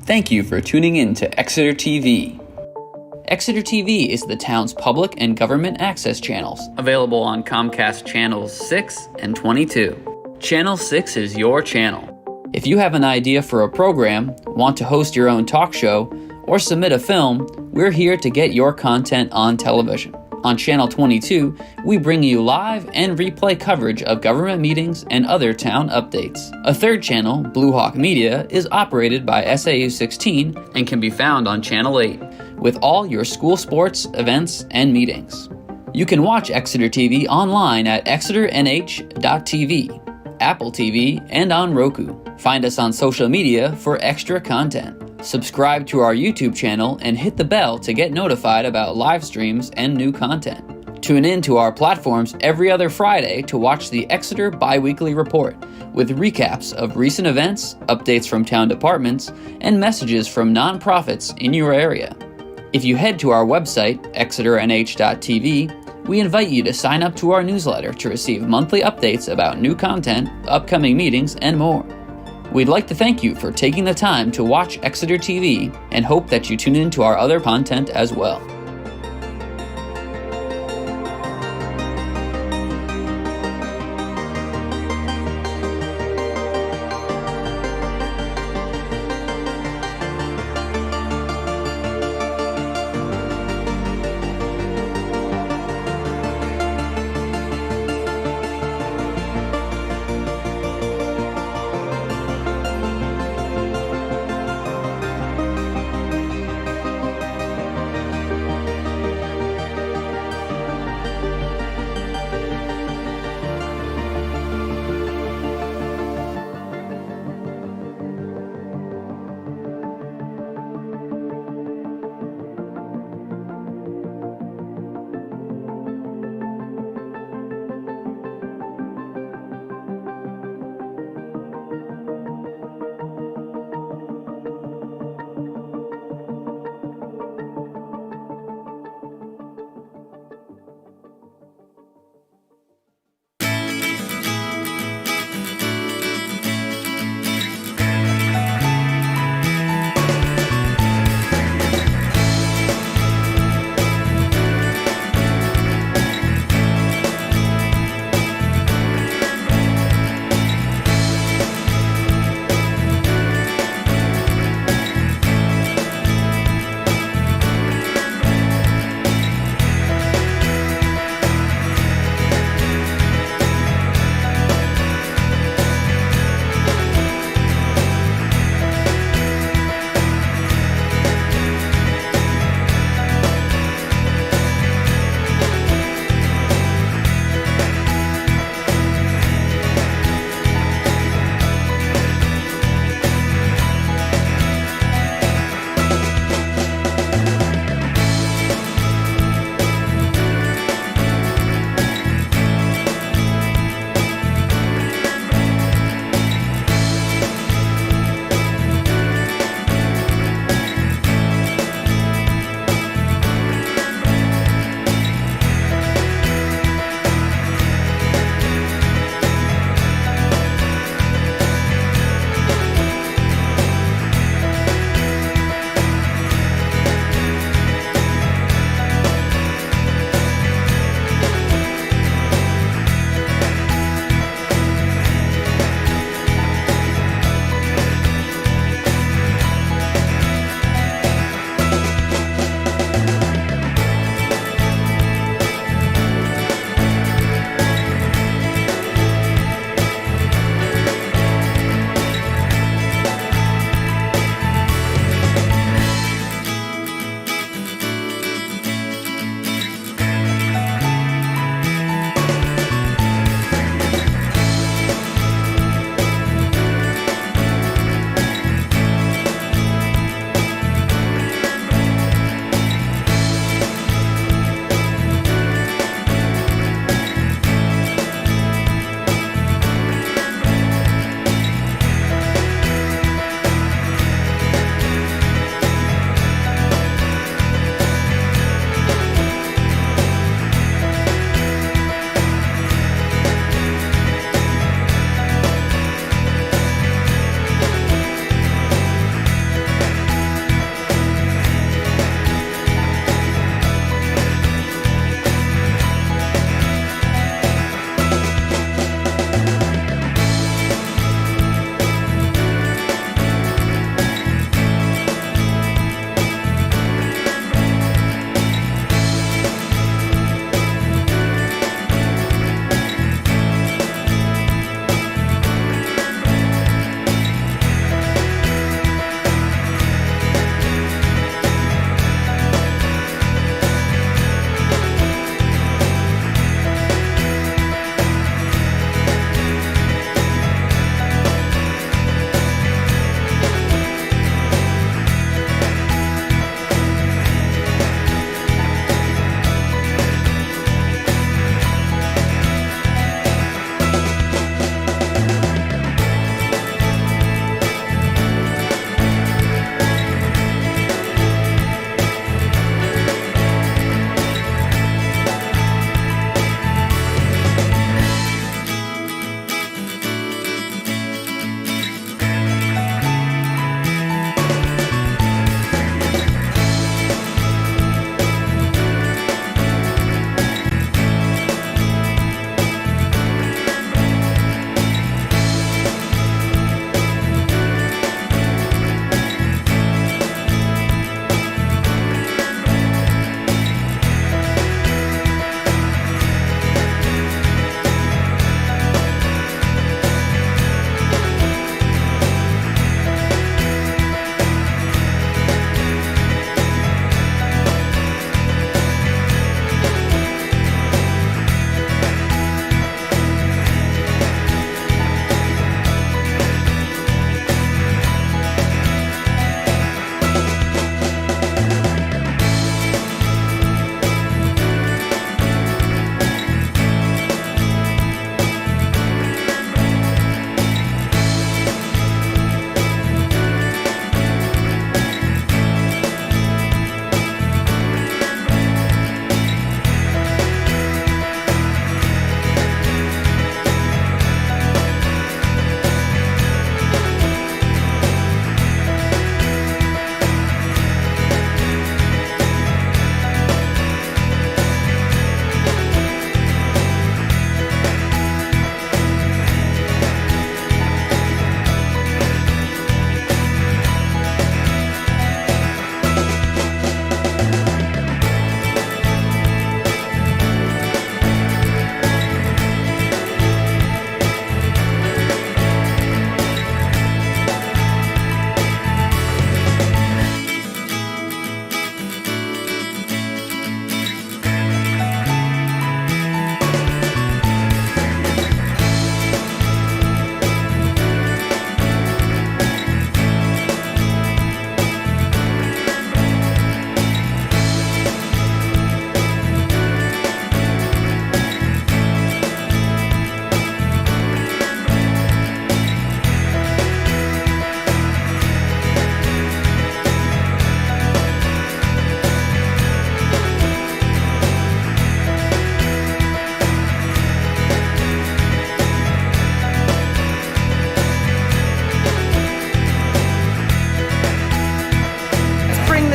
Thank you for tuning in to Exeter TV. Exeter TV is the town's public and government access channels, available on Comcast Channels 6 and 22. Channel 6 is your channel. If you have an idea for a program, want to host your own talk show, or submit a film, we're here to get your content on television. On Channel 22, we bring you live and replay coverage of government meetings and other town updates. A third channel, Blue Hawk Media, is operated by SAU 16 and can be found on Channel 8, with all your school sports, events, and meetings. You can watch Exeter TV online at exeternh.tv, Apple TV, and on Roku. Find us on social media for extra content. Subscribe to our YouTube channel and hit the bell to get notified about live streams and new content. Tune in to our platforms every other Friday to watch the Exeter Biweekly Report, with recaps of recent events, updates from town departments, and messages from nonprofits in your area. If you head to our website, exeternh.tv, we invite you to sign up to our newsletter to receive monthly updates about new content, upcoming meetings, and more. We'd like to thank you for taking the time to watch Exeter TV and hope that you tune in to our other content as well.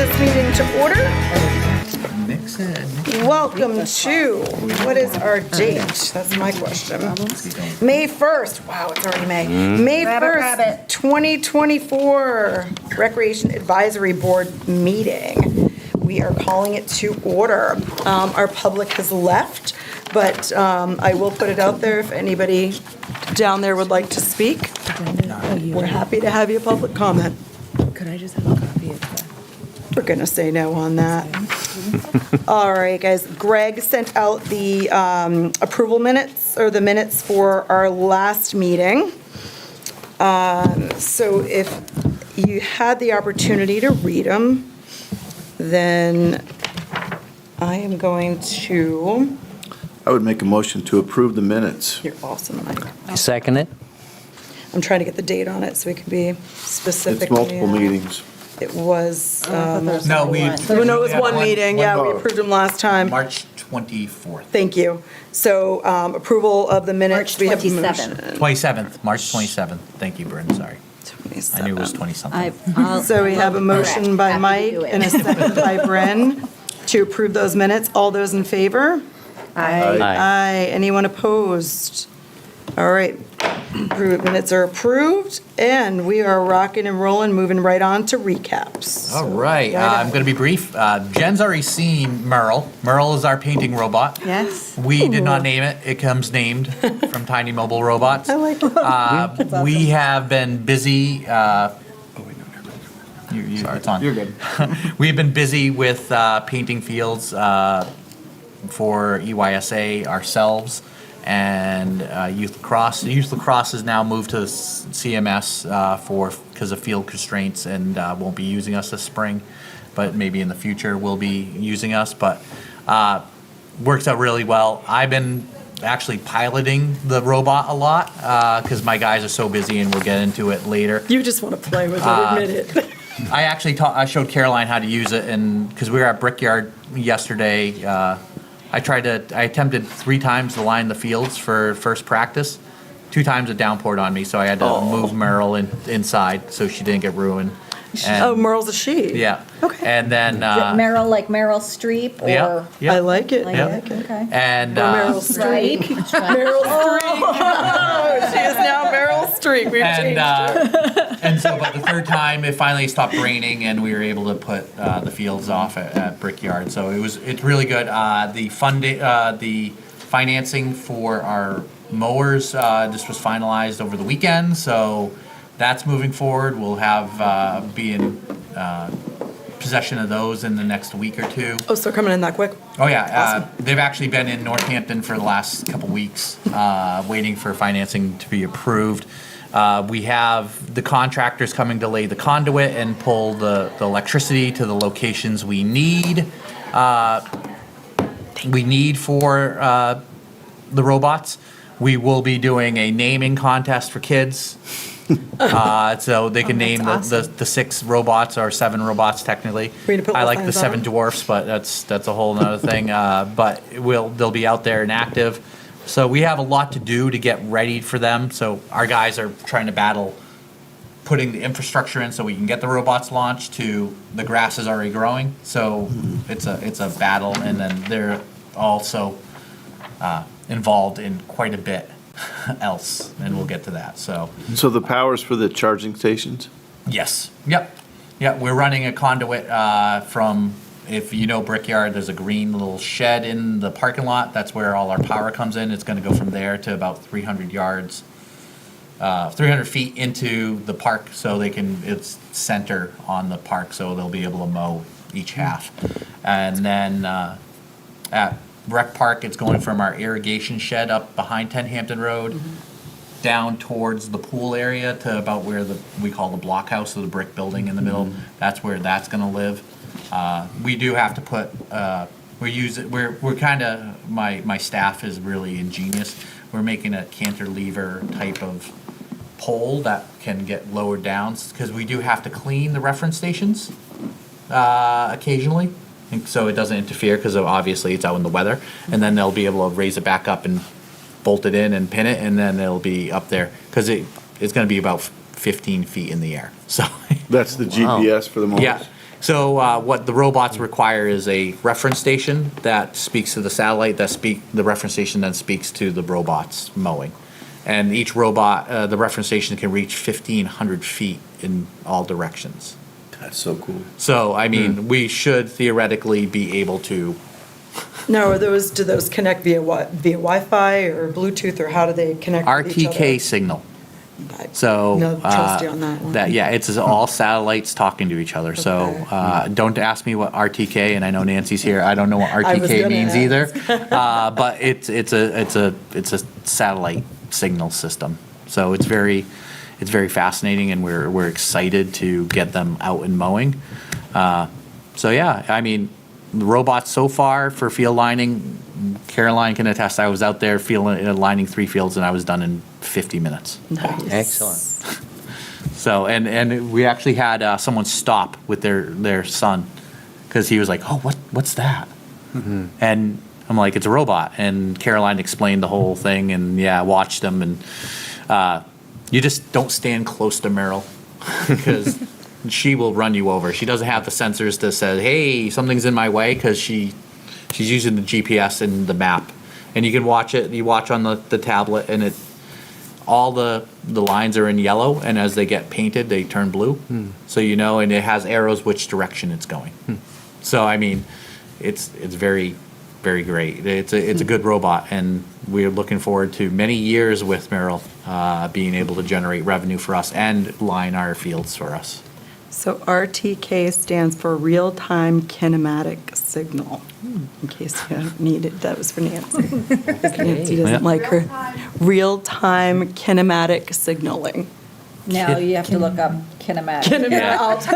this meeting to order. Welcome to, what is our date? That's my question. May 1st. Wow, it's already May. May 1st, 2024 Recreation Advisory Board meeting. We are calling it to order. Our public has left, but I will put it out there if anybody down there would like to speak. We're happy to have you public comment. Could I just have a copy of that? We're going to say no on that. All right, guys. Greg sent out the approval minutes, or the minutes for our last meeting. So if you had the opportunity to read them, then I am going to... I would make a motion to approve the minutes. You're awesome, Mike. I second it. I'm trying to get the date on it so we can be specific. It's multiple meetings. It was... No, we. No, it was one meeting. Yeah, we vote. approved them last time. March 24th. Thank you. So approval of the minutes. March We have a 27th. motion. 27th, March 27th. Thank you, Bryn, sorry. I knew it was 20-something. So we have a motion by Happy to Mike do it. and a second by Bren to approve those minutes. All those in favor? Aye. Aye. Anyone opposed? All right. Approved minutes are approved, and we are rocking and rolling, moving right on to recaps. All right, I'm going to be brief. Jen's already seen Merle. Merle is our painting robot. Yes. We did not name it. It comes named from Tiny Mobile Robots. I like it. We have been busy. It's on. You're good. We've been busy with painting fields for EYSA ourselves and youth lacrosse. Youth lacrosse has now moved to CMS because of field constraints and won't be using us this spring, but maybe in the future will be using us. But works out really well. I've been actually piloting the robot a lot because my guys are so busy, and we'll get into it later. You just want to play with it, admit it. I actually I showed Caroline how to use it, and because we were at Brickyard yesterday, I attempted 3 times to line the fields for first practice. 2 times it downpoured on me, so I had to move Merle inside so she didn't get ruined. And, Oh, Merle's a she. yeah. Okay. And then Meryl, like Meryl Streep, or? yeah, yeah. I like it. Like I Yeah. like it. Okay. And Meryl Streep. Meryl Streep. She is now Meryl Streep. We've changed her. and so, but the 3rd time it finally stopped raining, and we were able to put the fields off at Brickyard. So it's really good. The financing for our mowers this was finalized over the weekend, so that's moving forward. We'll have be in possession of those in the next week or 2. Oh, so they're coming in that quick? Oh yeah, they've actually been in Northampton for the last couple weeks, waiting for financing to be approved. We have the contractors coming to lay the conduit and pull the electricity to the locations we need. For the robots. We will be doing a naming contest for kids. So they can name the 6 robots, or 7 robots technically. Way to put I like the signs 7 on. dwarfs, but that's a whole nother thing. But they'll be out there and active. So we have a lot to do to get ready for them. So our guys are trying to battle putting the infrastructure in so we can get the robots launched to the grass is already growing. So it's a battle, and then they're also involved in quite a bit else, and we'll get to that. So So the power's for the charging stations? yes, yep, we're running a conduit from, if you know Brickyard, there's a green little shed in the parking lot. That's where all our power comes in. It's going to go from there to about 300 yards, 300 feet into the park, so it's center on the park, so they'll be able to mow each half. And then at Rec Park, it's going from our irrigation shed up behind 10 Hampton Road down towards the pool area to about where we call the blockhouse, or the brick building in the middle. That's where that's going to live. We do have to put. We're kind of, my staff is really ingenious. We're making a cantilever type of pole that can get lowered down, because we do have to clean the reference stations occasionally. And so it doesn't interfere, because obviously it's out in the weather, and then they'll be able to raise it back up and bolt it in and pin it, and then it'll be up there, because it's going to be about 15 feet in the air. So That's the GPS for the mowers? yeah, So what the robots require is a reference station that speaks to the satellite. The reference station then speaks to the robots mowing, and each robot, the reference station can reach 1,500 feet in all directions. That's so cool. So I mean, we should theoretically be able to. Now, do those connect via what? Via Wi-Fi or Bluetooth, or how do they connect with each other? RTK signal. So No, trust you on that one. it's all satellites talking to each other. So don't ask me what RTK, and I know Nancy's here. I don't know what I was RTK gonna means ask. either. But it's a satellite signal system. So it's very fascinating, and we're excited to get them out and mowing. So yeah, I mean, the robots so far for field lining, Caroline can attest. I was out there lining 3 fields, and I was done in 50 minutes. Nice. Excellent. So and we actually had someone stop with their son because he was like, "Oh, what's that?" And I'm like, "It's a robot." And Caroline explained the whole thing, and I watched them. And you just don't stand close to Meryl because she will run you over. She doesn't have the sensors to say, "Hey, something's in my way," because she's using the GPS and the map, and you can watch it. You watch on the tablet, and all the lines are in yellow, and as they get painted, they turn blue. So and it has arrows which direction it's going. So I mean, it's very, very great. It's a good robot, and we're looking forward to many years with Meryl being able to generate revenue for us and line our fields for us. So RTK stands for real-time kinematic signal, in case you need it. That was for Nancy. Because Nancy doesn't like her. Real-time kinematic signaling. Now you have to look up kinematic. Kinematic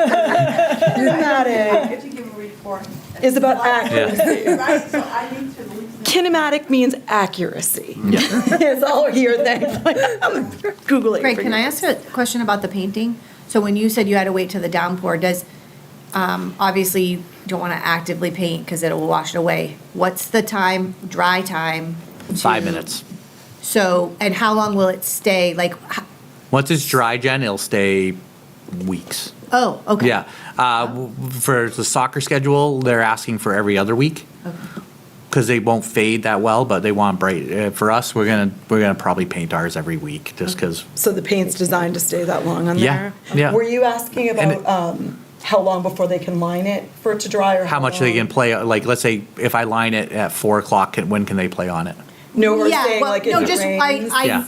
To give a report. is about accuracy. Right, so I need to listen. Kinematic means accuracy. It's all your thing. I'm Googling. Greg, for can I you. ask a question about the painting? So when you said you had to wait till the downpour, obviously you don't want to actively paint because it'll wash it away. What's the dry time? 5 minutes. So, and how long will it stay? Like, Once it's dry, Jen, it'll stay weeks. oh, okay. Yeah. For the soccer schedule, they're asking for every other week because they won't fade that well, but they want bright. For us, we're gonna probably paint ours every week just because. So the paint's designed to stay that long on Yeah, there? yeah. Were you asking And about how long before they can line it for it to dry, or How much they can play? Like, let's say if I line it at 4 o'clock, when can they play on it? No, we're Yeah, saying well, like if no, it just, rains. Yeah.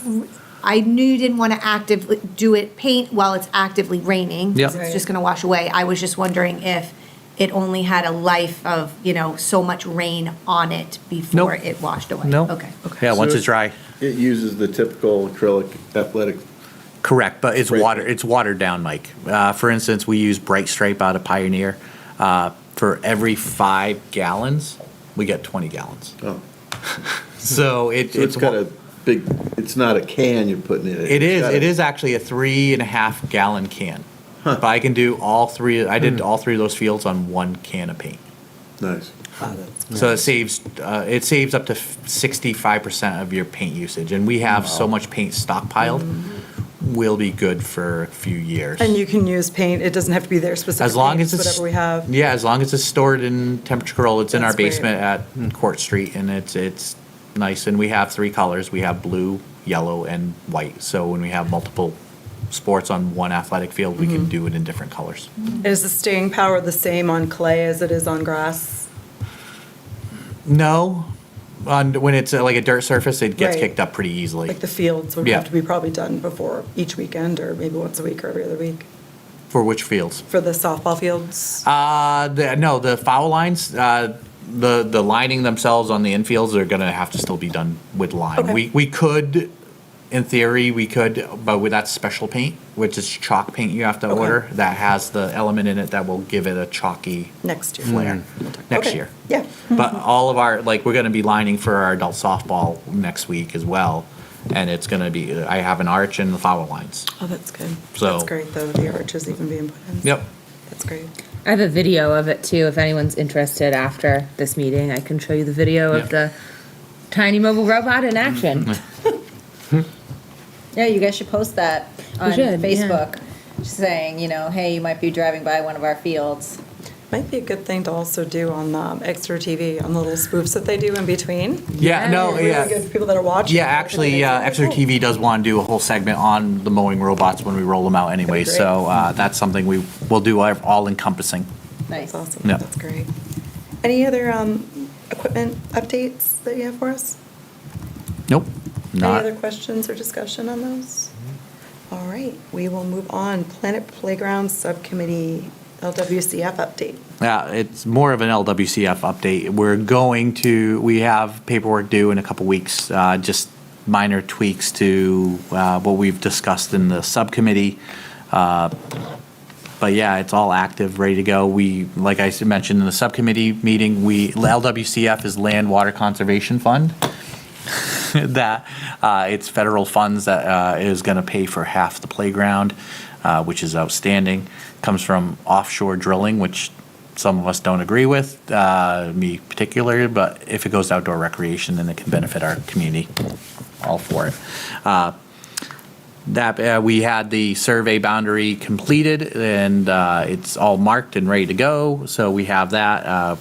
I knew you didn't want to actively do it, paint while it's actively raining. 'Cause Yep. It's just going to wash away. I was just wondering if it only had a life of, so much rain on it before Nope. it washed away. No. Okay. Yeah, once So it's dry. It uses the typical acrylic athletic. Correct, but it's Right. It's watered down, Mike. For instance, we use Bright Stripe out of Pioneer. For every 5 gallons, we get 20 gallons. Oh, So so it's got a big. It's not a can you're putting in it. It is. It's got It a- is actually a 3.5 gallon can. But I can do all 3. I did all 3 of those fields on 1 can of paint. Nice. So it saves up to 65% of your paint usage, and we have so much paint stockpiled. We'll be good for a few years. And you can use paint, it doesn't have to be there specifically. As long as it's whatever we have. Yeah, as long as it's stored in temperature control. It's in our That's great. basement at Court Street, and it's nice. And we have 3 colors. We have blue, yellow, and white. So when we have multiple sports on one athletic field, we can do it in different colors. Is the staying power the same on clay as it is on grass? No, when it's like a dirt surface, it gets Right. kicked up pretty easily. Like the fields would Yeah. have to be probably done before each weekend, or maybe once a week or every other week, For which fields? for the softball fields? The foul lines, the lining themselves on the infields are gonna have to still be done with lime. Okay. We could, in theory, but with that special paint, which is chalk paint you have to Okay. order, that has the element in it that will give it a chalky Next year. flair next Okay. year. Yeah. But all of we're gonna be lining for our adult softball next week as well. And it's gonna be, I have an arch and the foul lines. Oh, that's good. So- That's great, though, the arches even being put in. Yep. That's great. I have a video of it too. If anyone's interested after this meeting, I can show you the video Yeah. of the tiny mobile robot in action. Yeah, you guys should post that on should, yeah. Facebook, saying, hey, you might be driving by one of our fields. Might be a good thing to also do on Exeter TV, on the little spoofs that they do in between. Yeah, no, Really yeah. good for people that are watching. Yeah, actually, Exeter TV does want to do a whole segment on the mowing robots when we roll them out anyway, Great. so that's something we will do all encompassing. Nice. That's awesome. Yeah. That's great. Any other equipment updates that you have for us? Nope, Any not. other questions or discussion on those? All right, we will move on. Planet Playground Subcommittee, LWCF update. Yeah, it's more of an LWCF update. We have paperwork due in a couple weeks, just minor tweaks to what we've discussed in the subcommittee. But yeah, it's all active, ready to go. Like I mentioned in the subcommittee meeting, LWCF is Land Water Conservation Fund. That it's federal funds that is going to pay for half the playground, which is outstanding. Comes from offshore drilling, which some of us don't agree with, me particularly, but if it goes to outdoor recreation, then it can benefit our community. All for it. We had the survey boundary completed, and it's all marked and ready to go, so we have that.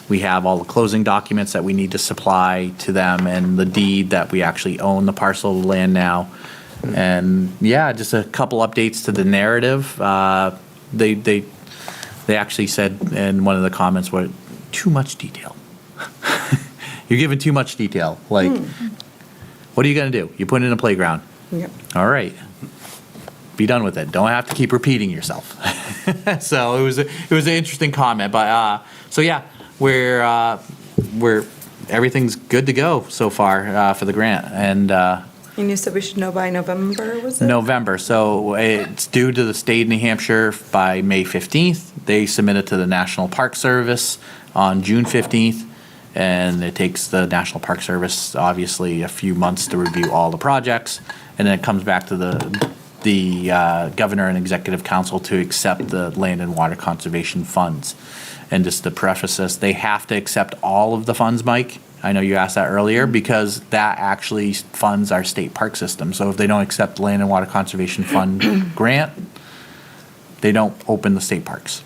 We have all the closing documents that we need to supply to them, and the deed that we actually own the parcel of land now. And yeah, just a couple updates to the narrative. They actually said in one of the comments, "What too much detail? You're giving too much detail. Like, what are you going to do? You put it in a playground. Yep. All right, be done with it. Don't have to keep repeating yourself." So it was an interesting comment, but so yeah, we're everything's good to go so far for the grant, and And you said we should know by November, was it? November. So it's due to the state of New Hampshire by May 15th. They submit it to the National Park Service on June 15th, and it takes the National Park Service obviously a few months to review all the projects, and then it comes back to the governor and executive council to accept the land and water conservation funds. And just to preface this, they have to accept all of the funds, Mike. I know you asked that earlier, because that actually funds our state park system. So if they don't accept the land and water conservation fund grant, they don't open the state parks.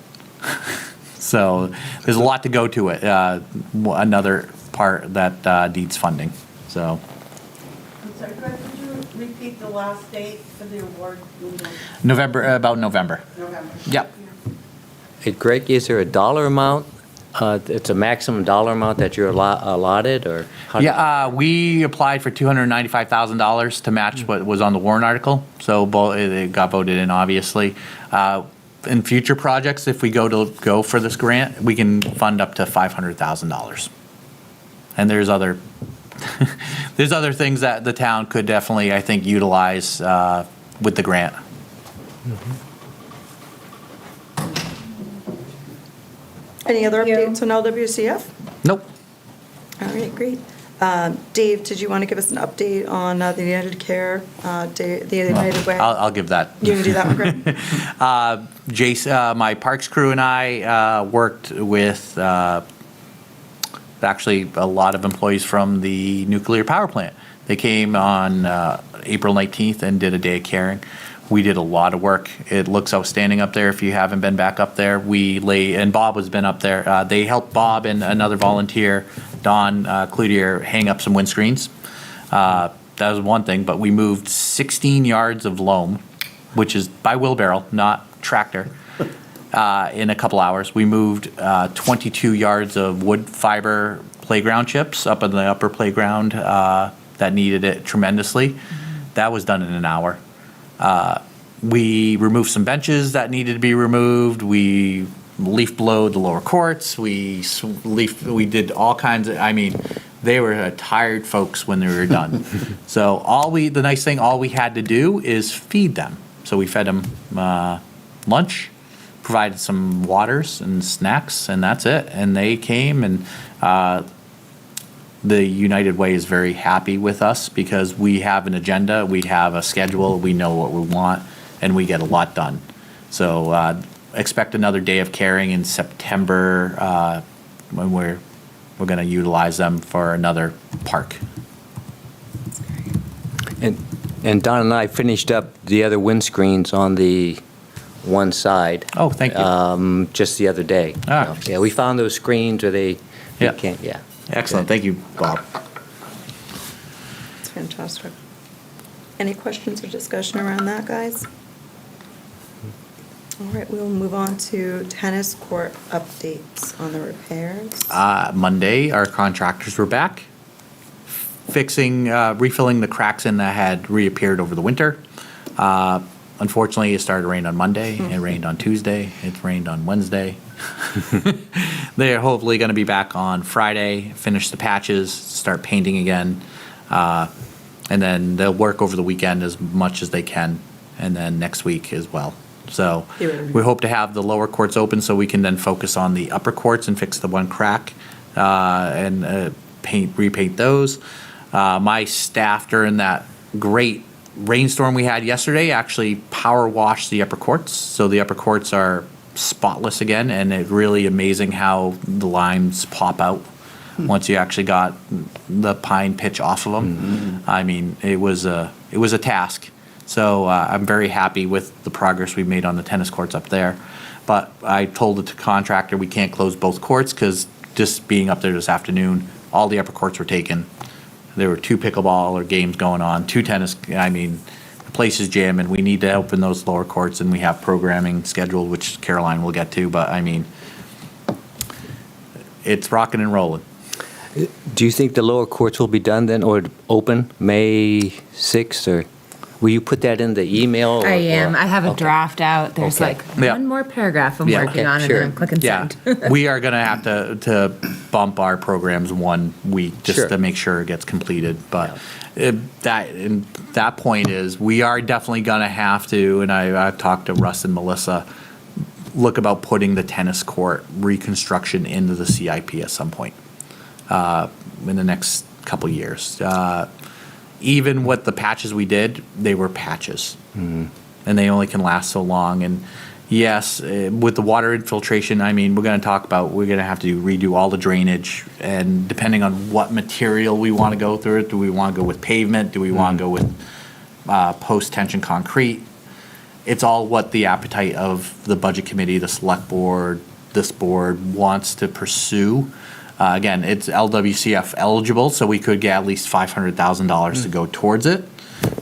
So there's a lot to go to it. Another part that needs funding. So I'm sorry, Greg, could you repeat the last date for the award? November. November. Yep. Hey, Greg, is there a dollar amount? It's a maximum dollar amount that you're allotted, or? how- Yeah, we applied for $295,000 to match what was on the warrant article, so it got voted in, obviously. In future projects, if we go for this grant, we can fund up to $500,000. And there's other things that the town could definitely, I think, utilize with the grant. Any other Thank you. updates on LWCF? Nope. All right, great. Dave, did you want to give us an update on the United Care, the United Way? I'll give that. You can do that one, Greg? Jason, my parks crew and I worked with actually a lot of employees from the nuclear power plant. They came on April 19th and did a day of caring. We did a lot of work. It looks outstanding up there. If you haven't been back up there, and Bob has been up there. They helped Bob and another volunteer, Don Cloutier, hang up some windscreens. That was one thing, but we moved 16 yards of loam, which is by wheelbarrow, not tractor, in a couple hours. We moved 22 yards of wood fiber playground chips up in the upper playground that needed it tremendously. That was done in an hour. We removed some benches that needed to be removed. We leaf blowed the lower courts. We did all kinds of, they were tired folks when they were done. So the nice thing, all we had to do is feed them. So we fed them lunch, provided some waters and snacks, and that's it. And they came, and the United Way is very happy with us because we have an agenda, we have a schedule, we know what we want, and we get a lot done. So expect another day of caring in September when we're going to utilize them for another park. And Don and I finished up the other windscreens on the one side. Oh, thank you. Just the other day. Ah. Yeah, we found those screens where they Yeah. can't, yeah. Excellent. Thank you, Bob. It's fantastic. Any questions or discussion around that, guys? All right, we'll move on to tennis court updates on the repairs. Monday, our contractors were back, refilling the cracks in that had reappeared over the winter. Unfortunately, it started to rain on Monday, it rained on Tuesday, it rained on Wednesday. They're hopefully going to be back on Friday, finish the patches, start painting again, and then they'll work over the weekend as much as they can, and then next week as well. So we hope to have the lower courts open so we can then focus on the upper courts and fix the one crack and repaint those. My staff during that great rainstorm we had yesterday actually power washed the upper courts. So the upper courts are spotless again, and it's really amazing how the lines pop out once you actually got the pine pitch off of them. I mean, it was a task. So I'm very happy with the progress we've made on the tennis courts up there. But I told the contractor we can't close both courts because just being up there this afternoon, all the upper courts were taken. There were 2 pickleball or games going on, 2 tennis. I mean, the place is jamming. We need to open those lower courts, and we have programming scheduled, which Caroline will get to. But I mean, it's rocking and rolling. Do you think the lower courts will be done then, or open May 6th, or will you put that in the email? I am. I have a Okay. draft out. There's Okay. like Yeah. one more paragraph I'm Yeah. working Okay, on, and sure. then I'm clicking Yeah, send. we are going to have to bump our programs 1 week just Sure. to make sure it gets completed. But that point is we are definitely going to have to, and I've talked to Russ and Melissa, look about putting the tennis court reconstruction into the CIP at some point in the next couple years. Even with the patches we did, they were patches. And they only can last so long. And yes, with the water infiltration, I mean, we're going to have to redo all the drainage. And depending on what material we want to go through it, do we want to go with pavement? Do we want to go with post-tension concrete? It's all what the appetite of the budget committee, the select board, this board wants to pursue. Again, it's LWCF eligible, so we could get at least $500,000 to go towards it.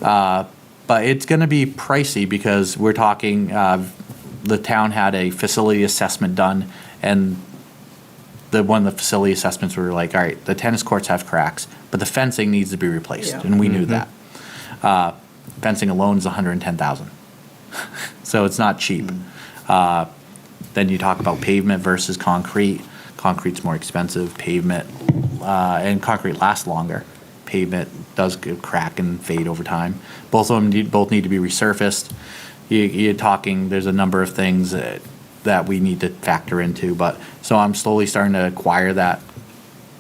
But it's going to be pricey because we're talking, the town had a facility assessment done, and one of the facility assessments were like, all right, the tennis courts have cracks, but the fencing needs to be replaced, Yeah. and we knew that. Fencing alone is $110,000, so it's not cheap. Then you talk about pavement versus concrete. Concrete's more expensive, pavement, and concrete lasts longer. Pavement does crack and fade over time. Both of them need to be resurfaced. You're talking, there's a number of things that we need to factor into, but, so I'm slowly starting to acquire that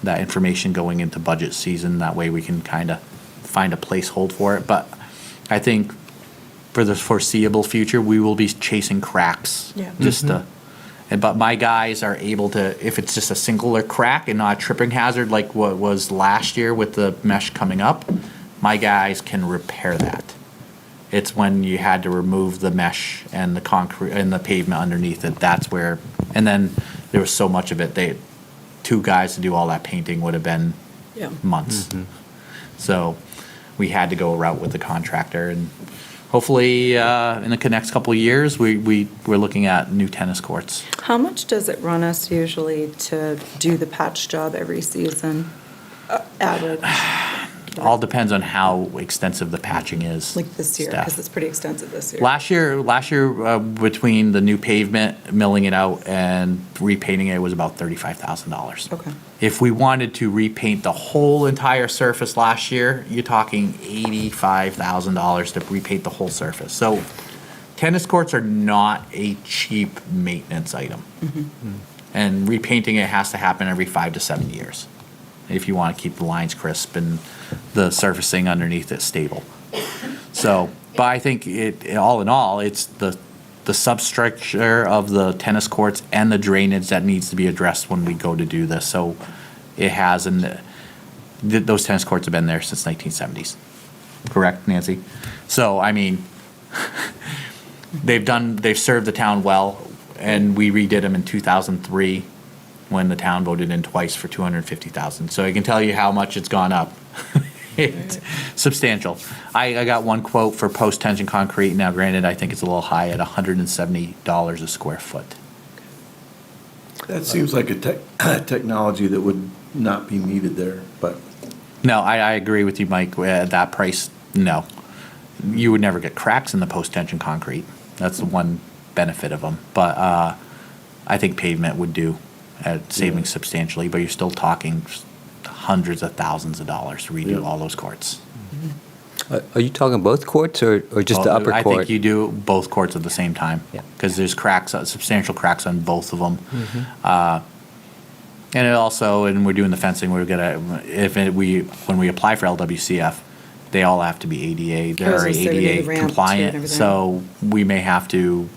information going into budget season. That way we can kind of find a placehold for it. But I think for the foreseeable future, we will be chasing cracks. Yeah. But my guys are able to, if it's just a singular crack and not a tripping hazard like what was last year with the mesh coming up, my guys can repair that. It's when you had to remove the mesh and the concrete and the pavement underneath it, that's where, and then there was so much of it, 2 guys to do all that painting would have been Yeah. months. So we had to go a route with the contractor, and hopefully in the next couple of years, we're looking at new tennis courts. How much does it run us usually to do the patch job every season? Average, All depends on how extensive the patching is. like this year, Steph. because it's pretty extensive this year. Last year, between the new pavement, milling it out, and repainting it was about $35,000. Okay. If we wanted to repaint the whole entire surface last year, you're talking $85,000 to repaint the whole surface. So tennis courts are not a cheap maintenance item. And repainting it has to happen every 5 to 7 years if you want to keep the lines crisp and the surfacing underneath it stable. So, but I think all in all, it's the substructure of the tennis courts and the drainage that needs to be addressed when we go to do this. So it has, and those tennis courts have been there since 1970s. Correct, Nancy? So, I mean, they've served the town well, and we redid them in 2003 when the town voted in twice for 250,000. So I can tell you how much it's gone up. It's substantial. I got one quote for post-tension concrete. Now granted, I think it's a little high at $170 a square foot. That seems like a technology that would not be needed there, but No, I agree with you, Mike. At that price, no. You would never get cracks in the post-tension concrete. That's the one benefit of them. But I think pavement would do at saving substantially, but you're still talking hundreds of thousands of dollars to redo all those courts. Are you talking both courts or just the upper I court? think you do both courts at the same time. Yeah. Because there's cracks, substantial cracks on both of them. And it also, and we're doing the fencing, we're gonna, when we apply for LWCF, they all have to be ADA, I they're was gonna say, we need a ADA ramp too and compliant, everything. so we may have to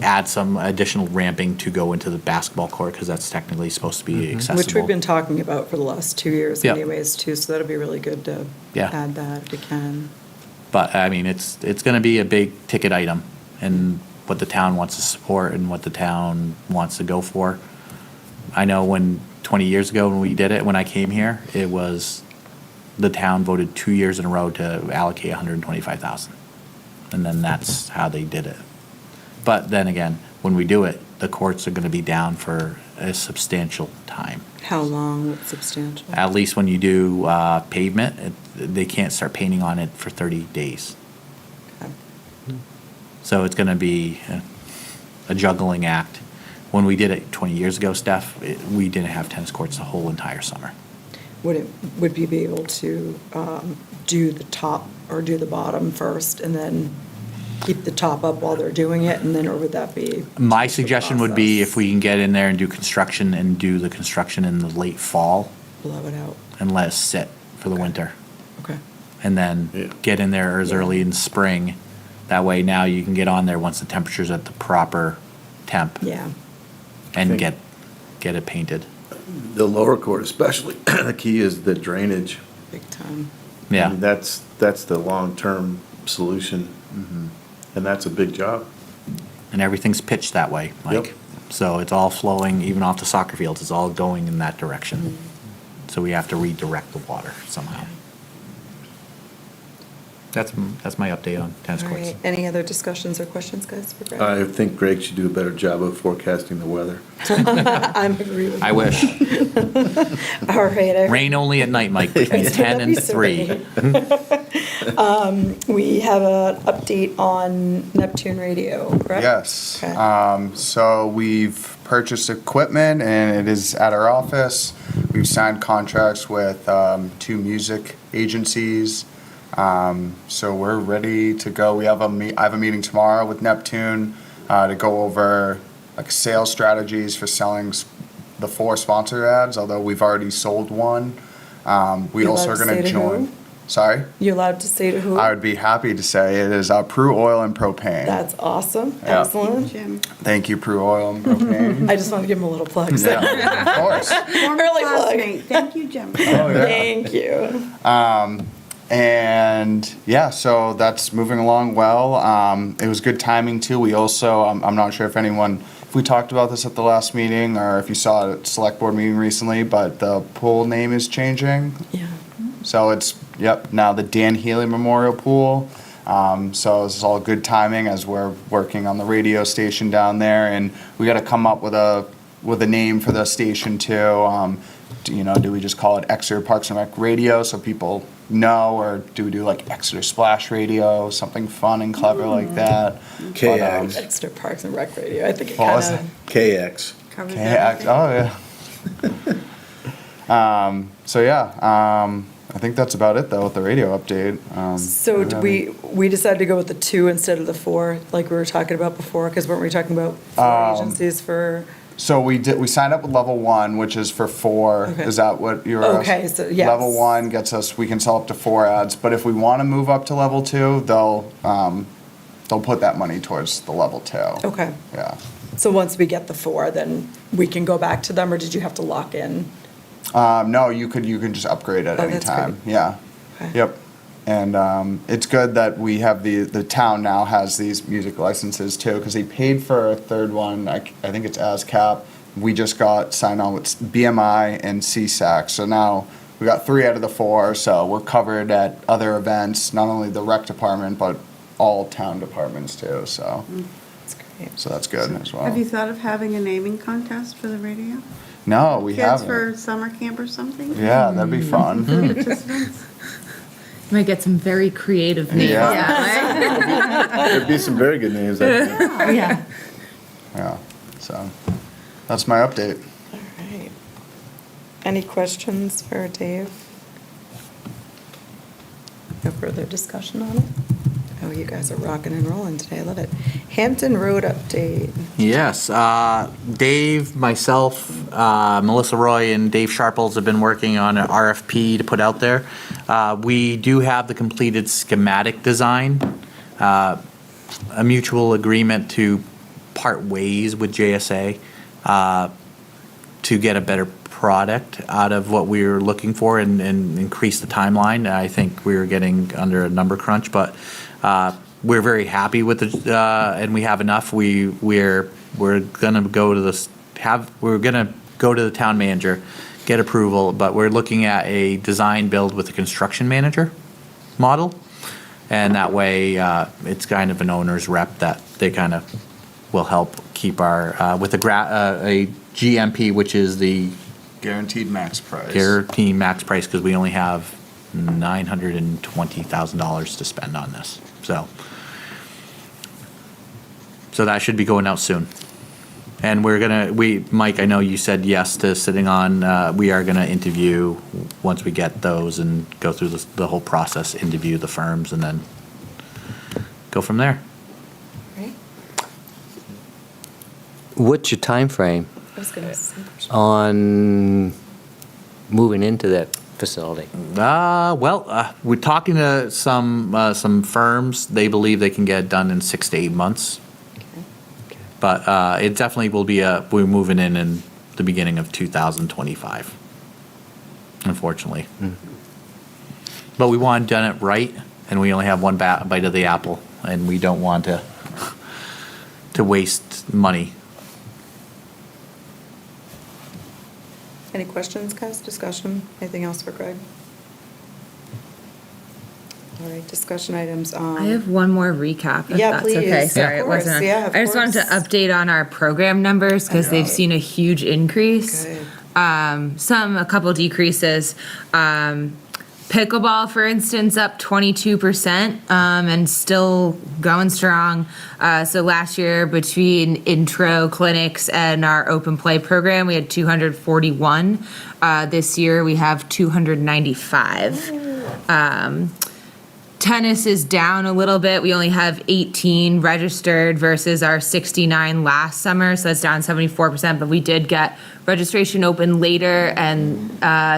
add some additional ramping to go into the basketball court, because that's technically supposed to be accessible. Which we've been talking about for the last 2 years Yep. anyways, too, so that'll be really good to Yeah. add that if you can. But, I mean, it's gonna be a big ticket item, and what the town wants to support and what the town wants to go for. I know 20 years ago when we did it, when I came here, it was, the town voted 2 years in a row to allocate 125,000. And then that's how they did it. But then again, when we do it, the courts are gonna be down for a substantial time. How long, what's substantial? At least when you do pavement, they can't start painting on it for 30 days. Okay. So it's gonna be a juggling act. When we did it 20 years ago, Steph, we didn't have tennis courts the whole entire summer. Would you be able to do the top or do the bottom first and then keep the top up while they're doing it, and then, or would that be? My suggestion would be if we can get in there and do construction and do the construction in the late fall Blow it out, and let it sit for the winter. okay. And then Yeah. get in there as early in spring. That way now you can get on there once the temperature's at the proper temp Yeah, and Think- get it painted. the lower court especially, the key is the drainage. big time. I Yeah. mean, that's the long-term solution, and that's a big job. And everything's pitched that way, Mike. Yep. So it's all flowing, even off the soccer fields, it's all going in that direction. So we have to redirect the water somehow. That's my update on tennis All courts. right, any other discussions or questions, guys, for Greg? I think Greg should do a better job of forecasting the weather. I'm agree with I you. wish. All right. Rain only at night, Mike, between 10 and 3. We have an update on Neptune Radio, correct? Yes. Okay. So we've purchased equipment and it is at our office. We've signed contracts with 2 music agencies. So we're ready to go. I have a meeting tomorrow with Neptune to go over like sales strategies for selling the 4 sponsor ads, although we've already sold one. We You also allowed are to going say to to join. who? Sorry? You allowed to say to who? I would be happy to say it is Pru Oil and Propane. That's awesome, Yeah. excellent. Jim. Thank you, Pru Oil and Propane. I just want to give him a little plug. so- Yeah, of course. Former Early plug. classmate. Thank you, Jim. Oh, yeah. Thank you. And yeah, so that's moving along well. It was good timing too. We also, I'm not sure if we talked about this at the last meeting or if you saw it at select board meeting recently, but the pool name is changing. Yeah. So it's, now the Dan Healy Memorial Pool. So this is all good timing as we're working on the radio station down there, and we got to come up with a name for the station too. Do we just call it Exeter Parks and Rec Radio so people know, or do we do like Exeter Splash Radio, something fun and clever like that? KX. Exeter Parks and Rec Radio, I think it What kind was of. it? KX. Covers Oh everything. yeah. So yeah, I think that's about it though with the radio update. So did we decided to go with the 2 instead of the 4, like we were talking about before, because weren't we talking about 4 agencies for? So we signed up with level 1, which is for 4. Okay. Is that what you were Okay, asking? so, yes. Level 1 gets us, we can sell up to 4 ads, but if we want to move up to level 2, they'll put that money towards the level 2. Okay, Yeah. so once we get the 4, then we can go back to them, or did you have to lock in? No, you could just upgrade at Oh, any that's time. great. Yeah. Okay. Yep. And it's good that we have the town now has these music licenses too, because they paid for a third one. I think it's ASCAP. We just got signed on with BMI and CSAC. So now we got 3 out of the 4. So we're covered at other events, not only the rec department, but all town departments too. So, That's great. so that's good as well. Have you thought of having a naming contest for the radio? No, we Kids haven't. for summer camp or something? Yeah, that'd be fun. Participants? Might get some very creative names. Yeah. There'd be some very good names. Actually. Yeah. Yeah. So that's my update. All right. Any questions for Dave? No further discussion on it? Oh, you guys are rocking and rolling today. I love it. Hampton Road update. Yes, Dave, myself, Melissa Roy, and Dave Sharples have been working on an RFP to put out there. We do have the completed schematic design, a mutual agreement to part ways with JSA to get a better product out of what we were looking for and increase the timeline. I think we were getting under a number crunch, but we're very happy with the and we have enough. We're gonna go to the town manager, get approval, but we're looking at a design build with a construction manager model, and that way it's kind of an owner's rep that they kind of will help keep our with a GMP, which is the Guaranteed max price. guaranteed max price, because we only have $920,000 to spend on this. So that should be going out soon. And Mike, I know you said yes to sitting on, we are gonna interview, once we get those and go through the whole process, interview the firms and then go from there. Right? What's your time frame I was gonna say. on moving into that facility? We're talking to some firms. They believe they can get it done in 6 to 8 months. But it definitely will be we're moving in the beginning of 2025, unfortunately. But we want done it right, and we only have one bite of the apple, and we don't want to waste money. Any questions, guys? Discussion? Anything else for Greg? All right, discussion items. I have one more recap, if Yeah, that's please. okay. Of Sorry, it course. wasn't. Yeah, of I just wanted to course. update on our program numbers because they've seen a huge increase. Good. A couple decreases. Pickleball, for instance, up 22% and still going strong. So last year, between intro clinics and our open play program, we had 241. This year, we have 295. Tennis is down a little bit. We only have 18 registered versus our 69 last summer, so that's down 74%. But we did get registration open later, and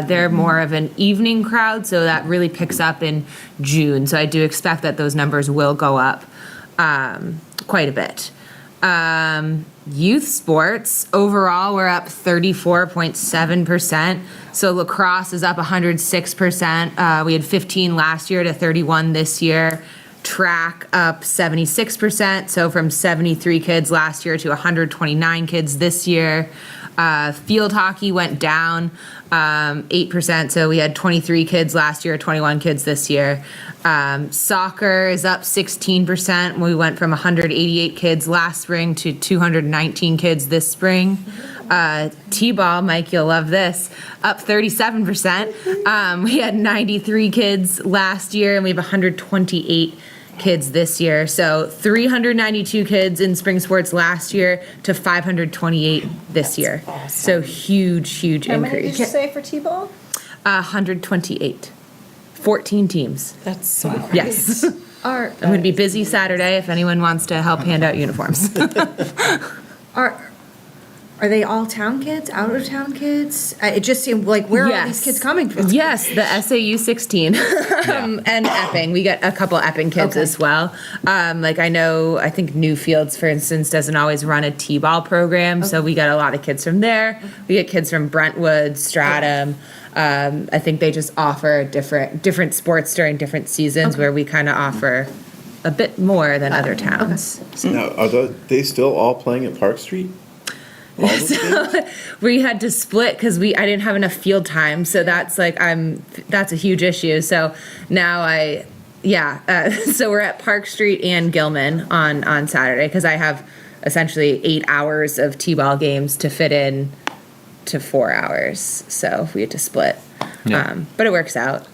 they're more of an evening crowd, so that really picks up in June. So I do expect that those numbers will go up quite a bit. Youth sports, overall, we're up 34.7%. So lacrosse is up 106%. We had 15 last year to 31 this year. Track up 76%. So from 73 kids last year to 129 kids this year. Field hockey went down 8%. So we had 23 kids last year, 21 kids this year. Soccer is up 16%. We went from 188 kids last spring to 219 kids this spring. T-ball, Mike, you'll love this, up 37%. We had 93 kids last year, and we have 128 kids this year. So 392 kids in spring sports last year to 528 this year. Awesome. So huge How many did increase. you say for T-ball? 128. 14 teams. That's so great. Yes. I'm going to be busy Saturday if anyone wants to help hand out uniforms. Are Are they all town kids, out of town kids? It just seemed like, where are all these kids coming from? Yes, the SAU 16 and Epping. We get a couple Epping kids as well. Like I think Newfields, for instance, doesn't always run a T-ball program, so we get a lot of kids from there. We get kids from Brentwood, Stratham. I think they just offer different sports during different seasons where we kind of offer a bit more than other towns. Now, are they still all playing at Park Street? All those games? We had to split because I didn't have enough field time, so that's a huge issue. So now so we're at Park Street and Gilman on Saturday because I have essentially 8 hours of T-ball games to fit in to 4 hours. So we had to split, but it works out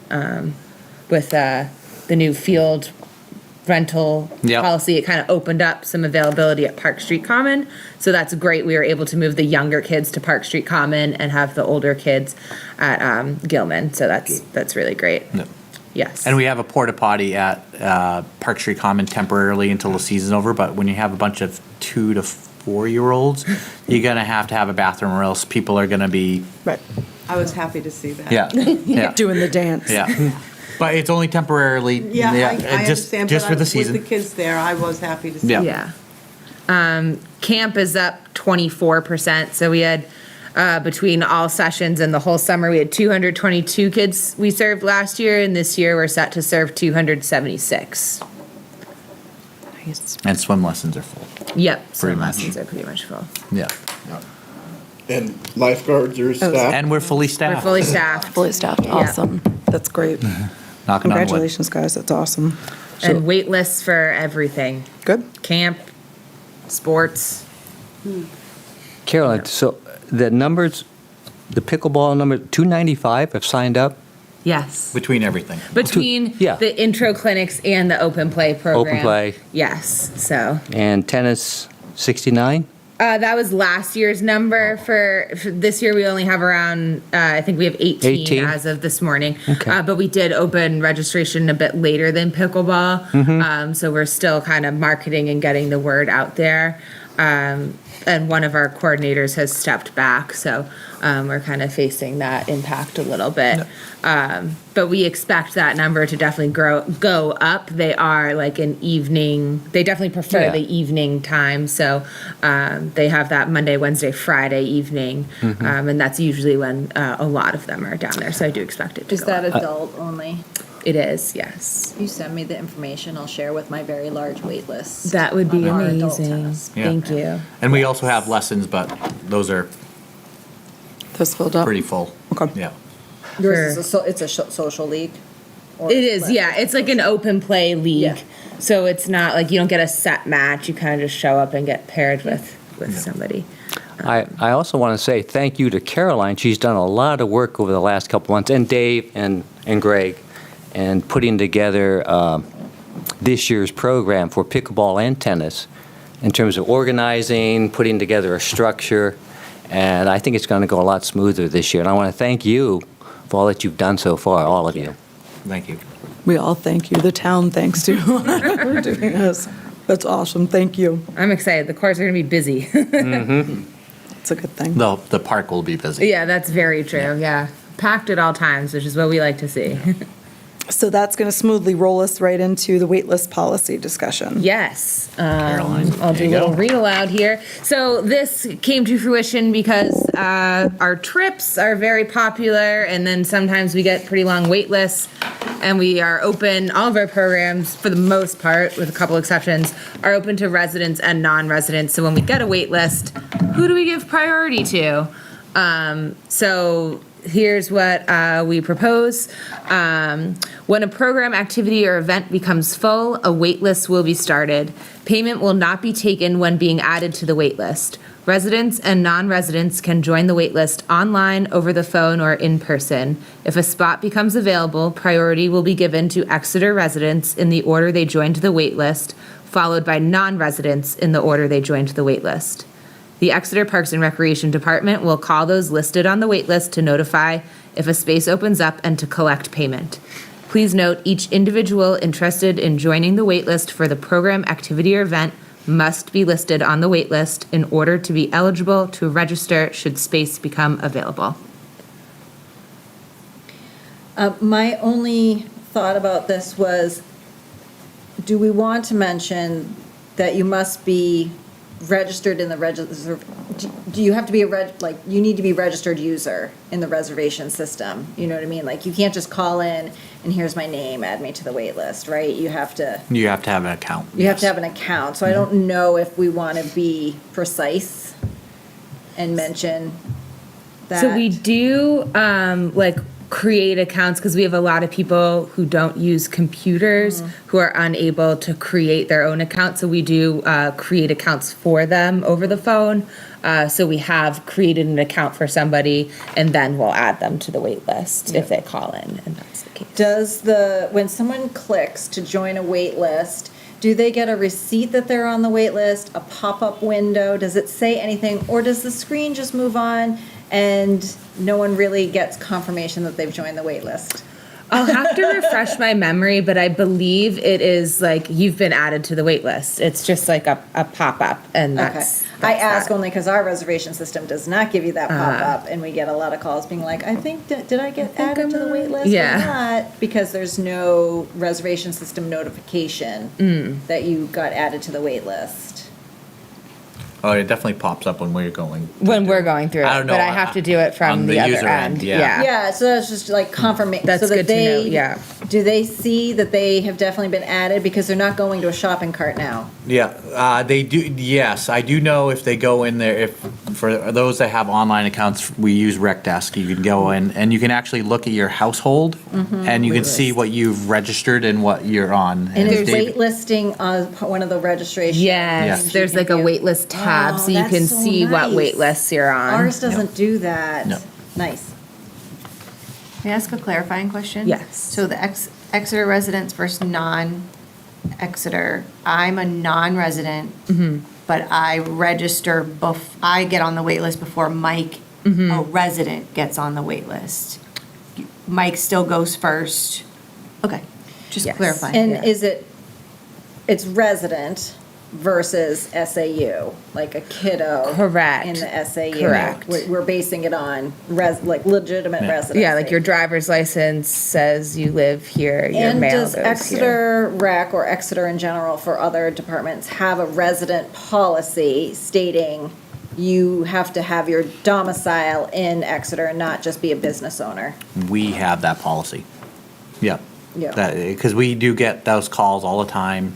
with the new field rental policy. It kind of opened up some availability at Park Street Common, so that's great. We were able to move the younger kids to Park Street Common and have the older kids at Gilman, so that's really great. Yes. And we have a porta potty at Park Street Common temporarily until the season's over, but when you have a bunch of 2 to 4-year-olds, you're gonna have to have a bathroom or else people are gonna be Right. I was happy to see that. Doing the dance. But it's only temporarily. Yeah, I just understand, just but for the with season. the kids there, I was happy to see. Yeah. Camp is up 24%. So we had between all sessions and the whole summer, we had 222 kids we served last year, and this year we're set to serve 276. Nice. And swim lessons are full. Yep, swim much. lessons are pretty much full. Yeah. And lifeguards are staffed? And we're fully We're staffed. fully staffed. Fully staffed, awesome. That's great. Knocking on wood. Congratulations, guys, that's awesome. And wait lists for everything. Good. Camp, sports. Caroline, so the numbers, the pickleball number, 295 have signed up? Yes. Between everything. Between Yeah. the intro clinics and the open play program. Open play. Yes, so. And tennis, 69? That was last year's number. For this year, we only have around, I think we have 18 as of this morning. Okay. But we did open registration a bit later than pickleball. So we're still kind of marketing and getting the word out there. And one of our coordinators has stepped back, so we're kind of facing that impact a little bit. But we expect that number to definitely go up. They are like an evening, they definitely prefer the evening time, so they have that Monday, Wednesday, Friday evening, and that's usually when a lot of them are down there, so I do expect it to Is go that up. adult only? It is, yes. You send me the information, I'll share with my very large wait list. That would be on our adult amazing. tennis. Yeah. Thank you. And we also have lessons, but those are Those filled up? pretty full. Okay. Yeah. Yours is it's a social league? Or It is, yeah. It's like an open play league. Yeah. So it's not like you don't get a set match. You kind of just show up and get paired with somebody. I also want to say thank you to Caroline. She's done a lot of work over the last couple months, and Dave and Greg, and putting together this year's program for pickleball and tennis in terms of organizing, putting together a structure, and I think it's going to go a lot smoother this year. And I want to thank you for all that you've done so far, all of you. Thank you. We all thank you. The town thanks you for doing this. That's awesome. Thank you. I'm excited. The courts are going to be busy. It's a good thing. The park will be busy. Yeah, that's very true. Yeah. Packed at all times, which is what we like to see. So that's going to smoothly roll us right into the waitlist policy discussion. Yes. Caroline, I'll do there a you little go. read aloud here. So this came to fruition because our trips are very popular, and then sometimes we get pretty long wait lists, and we are open, all of our programs, for the most part, with a couple exceptions, are open to residents and non-residents. So when we get a wait list, who do we give priority to? So here's what we propose. When a program, activity, or event becomes full, a wait list will be started. Payment will not be taken when being added to the wait list. Residents and non-residents can join the wait list online, over the phone, or in person. If a spot becomes available, priority will be given to Exeter residents in the order they joined the wait list, followed by non-residents in the order they joined the wait list. The Exeter Parks and Recreation Department will call those listed on the wait list to notify if a space opens up and to collect payment. Please note, each individual interested in joining the wait list for the program, activity, or event must be listed on the wait list in order to be eligible to register should space become available. My only thought about this was, do we want to mention that you must be registered in the register? Do you have to be you need to be registered user in the reservation system? You know what I mean? Like, you can't just call in and here's my name, add me to the wait list, right? You have to have an account. You have to have an account, so I don't know if we want to be precise and mention that. So we do, create accounts, because we have a lot of people who don't use computers, who are unable to create their own accounts. So we do create accounts for them over the phone. So we have created an account for somebody, and then we'll add them to the wait list if they call in, and that's the case. When someone clicks to join a wait list, do they get a receipt that they're on the wait list, a pop-up window? Does it say anything, or does the screen just move on and no one really gets confirmation that they've joined the wait list? I'll have to refresh my memory, but I believe it is like you've been added to the wait list. It's just like a pop-up, and that's I ask that. only because our reservation system does not give you that pop-up, and we get a lot of calls being like, I think, did I get added to the wait list or not? Because there's no reservation system notification that you got added to the wait list. Oh, it definitely pops up when we're going. When we're going through it, I don't know, but I have to do it from on the the other user end. end, yeah. Yeah, so that's just like confirmation. That's so that good to know, yeah. Do they see that they have definitely been added, because they're not going to a shopping cart now? Yeah, they do. Yes, I do know if they go in there. If for those that have online accounts, we use RecDesk. You can go in and you can actually look at your household, and you can see what you've registered and what you're on. And is David- waitlisting one of the registrations? Yes, things there's you like can a do? wait list tab, Oh, so you that's can so see what nice. wait lists you're on. Ours doesn't do that. No. Nice. May I ask a clarifying question? Yes. So the Exeter residents versus non-Exeter, I'm a non-resident, but I register, I get on the wait list before Mike, a resident, gets on the wait list. Mike still goes first. Okay, just Yes. clarifying. And it's resident versus SAU, like a kiddo. Correct. In the SAU. Correct. We're basing it on legitimate residency. Yeah, like your driver's license says you live here, your And mail does goes here. Exeter Rec or Exeter in general for other departments have a resident policy stating you have to have your domicile in Exeter and not just be a business owner? We have that policy. Yeah. Yeah. Because we do get those calls all the time,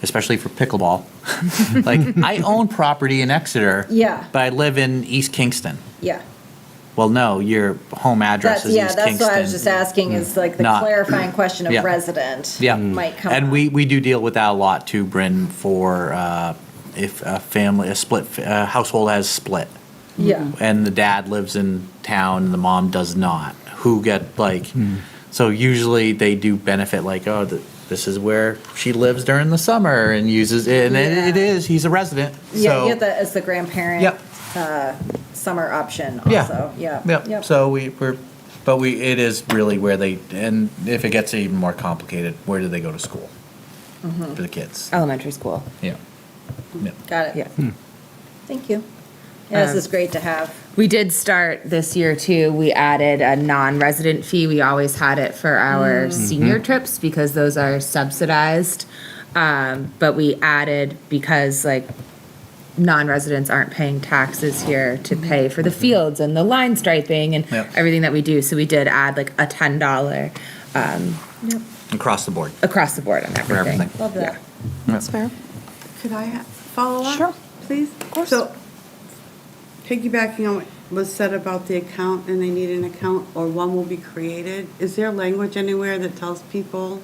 especially for pickleball. Like, I own property in Exeter. Yeah. But I live in East Kingston. Yeah. Well, no, your home address is East Kingston. That's what I was just asking, is like the Not- clarifying question of Yeah. resident Yeah. might come And up. we do deal with that a lot too, Bryn, for if a household has split. Yeah. And the dad lives in town and the mom does not, who get so usually they do benefit this is where she lives during the summer and uses it, and he's a resident. Yeah, So you get that as the grandparent. Yep. Summer option Yeah. also, yeah. Yep. So it is really where and if it gets even more complicated, where do they go to school for the kids? Elementary school. Yeah. Got it. Yeah. Thank you. Yeah, this is great to have. We did start this year too. We added a non-resident fee. We always had it for our senior trips because those are subsidized. But we added because non-residents aren't paying taxes here to pay for the fields and the line striping and everything that we do. So we did add a $10 Across the board. across the board on For everything. everything. Love that. That's fair. Could I follow up? Sure. Please? Of course. So, piggybacking on what was said about the account, and they need an account, or one will be created, is there language anywhere that tells people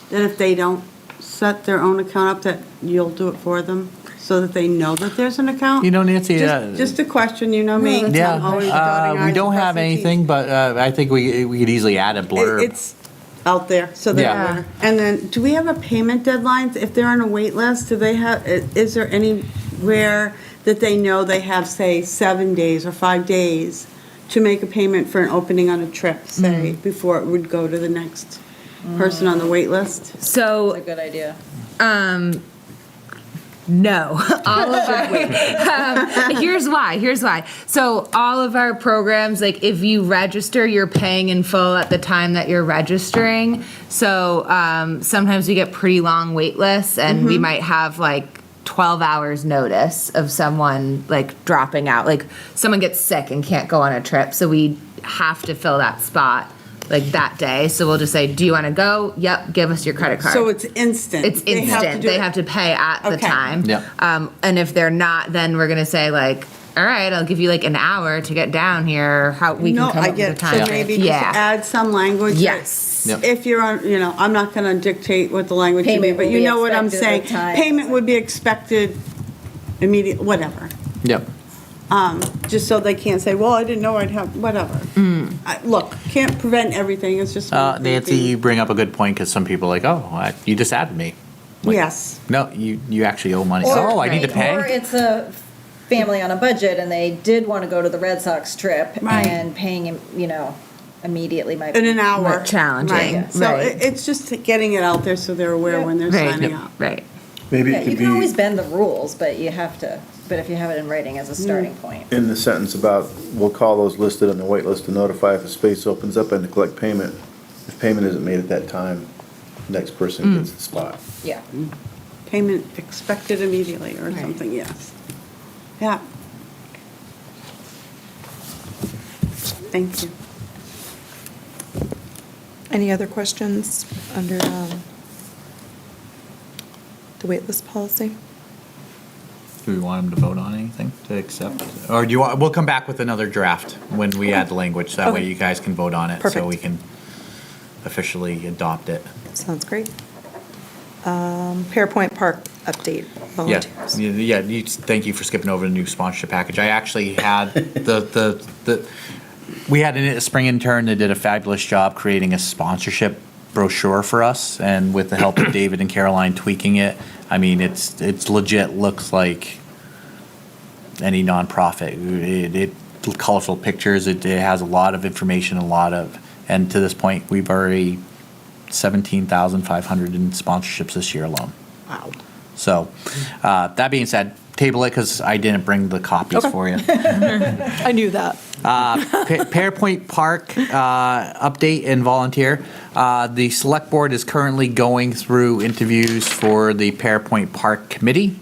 that if they don't set their own account up, that you'll do it for them, so that they know that there's an account? You know, Nancy, Just a question, you know me. yeah, I'm always dotting we I's don't and have crossing T's. anything, but I think we could easily add a blurb. It's out there, so they're Yeah. aware. And then, do we have a payment deadlines? If they're on a wait list, do they have, is there anywhere that they know they have, say, 7 days or 5 days to make a payment for an opening on a trip, say, before it would go to the next person on the wait list? So That's a good idea. No, all of our, here's why. So all of our programs, like if you register, you're paying in full at the time that you're registering. So sometimes we get pretty long wait lists and we might have like 12 hours notice of someone like dropping out. Like someone gets sick and can't go on a trip. So we have to fill that spot like that day. So we'll just say, do you want to go? Yep, give us your credit card. So it's instant. It's instant. They have to pay at the Okay. time. Yep. And if they're not, then we're gonna say like, all right, I'll give you like an hour to get down here. How we No, can come I up with a get, time. so maybe just Yeah. add some language. that Yes. Yep. If you're on, I'm not gonna dictate what the language should be, Payment but will you be know what I'm expected saying. at the time. Payment would be expected immediate, whatever. Yep. Just so they can't say, well, I didn't know I'd have, whatever. Look, can't prevent everything, it's just. one Nancy, you thing. bring up a good point because some people are like, oh, you just added me. Yes. No, you actually owe money. Or- Oh, I need to Or pay? it's a family on a budget and they did want to go to the Red Sox trip Right. and paying him, immediately might be. In an hour. More challenging. Right. So it's just getting it out there so they're aware when they're Right. signing up. Right. Maybe Yeah, it you could can always be bend the rules, but you have to, but if you have it in writing as a starting point. in the sentence about, we'll call those listed on the wait list to notify if a space opens up and to collect payment. If payment isn't made at that time, next person gets the spot. Yeah. Payment expected immediately or something, yes. Yeah. Thank you. Any other questions under the waitlist policy? Do we want them to vote on anything to accept? Or do you want, we'll come back with another draft when we add the language. That way Okay. you guys can vote on it. So Perfect. we can officially adopt it. Sounds great. Pearpoint Park update, Yeah, volunteers. yeah, thank you for skipping over the new sponsorship package. I actually had we had a spring intern that did a fabulous job creating a sponsorship brochure for us, and with the help of David and Caroline tweaking it, I mean, it's legit looks like any nonprofit. It colorful pictures, it has a lot of information, and to this point, we've already 17,500 in sponsorships this year alone. Wow. So, that being said, table it because I didn't bring the copies Okay. for you. I knew that. Pearpoint Park update and volunteer. The select board is currently going through interviews for the Pearpoint Park Committee,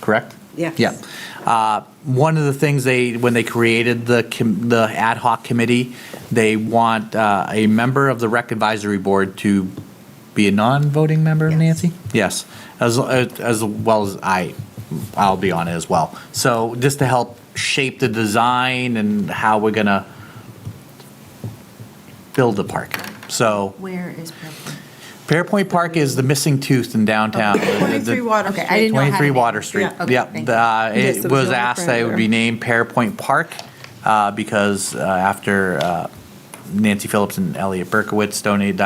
correct? Yes. Yeah. One of the things when they created the ad hoc committee, they want a member of the rec advisory board to be a non-voting member, Yes. Nancy? Yes, as well as I'll be on it as well. So just to help shape the design and how we're gonna build the park. So Where is Pearpoint? Pearpoint Park is the missing tooth in downtown. 23 Water Okay, I Street. didn't know how to 23 name Water it. Street. Yeah, okay, Yep. thank you. Yes, It it was was the only asked that it would be parameter. named Pearpoint Park because after Nancy Phillips and Elliot Berkowitz donated,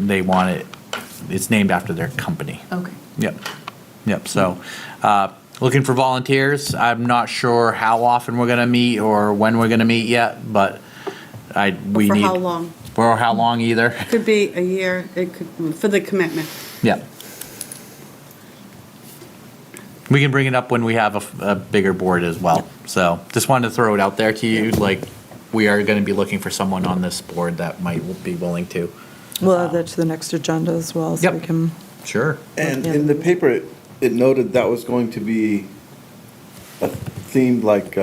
they want it, it's named after their company. Okay. Yep. So, looking for volunteers. I'm not sure how often we're gonna meet or when we're gonna meet yet, but we For need. how long? For how long either. Could be a year, it could, for the commitment. Yep. We can bring it up when we have a bigger board as well. So, just wanted to throw it out there to you, like, we are gonna be looking for someone on this board that might be willing to. We'll add that to the next agenda as well, so we Yep. can. Sure. And in the paper, it noted that was going to be a themed like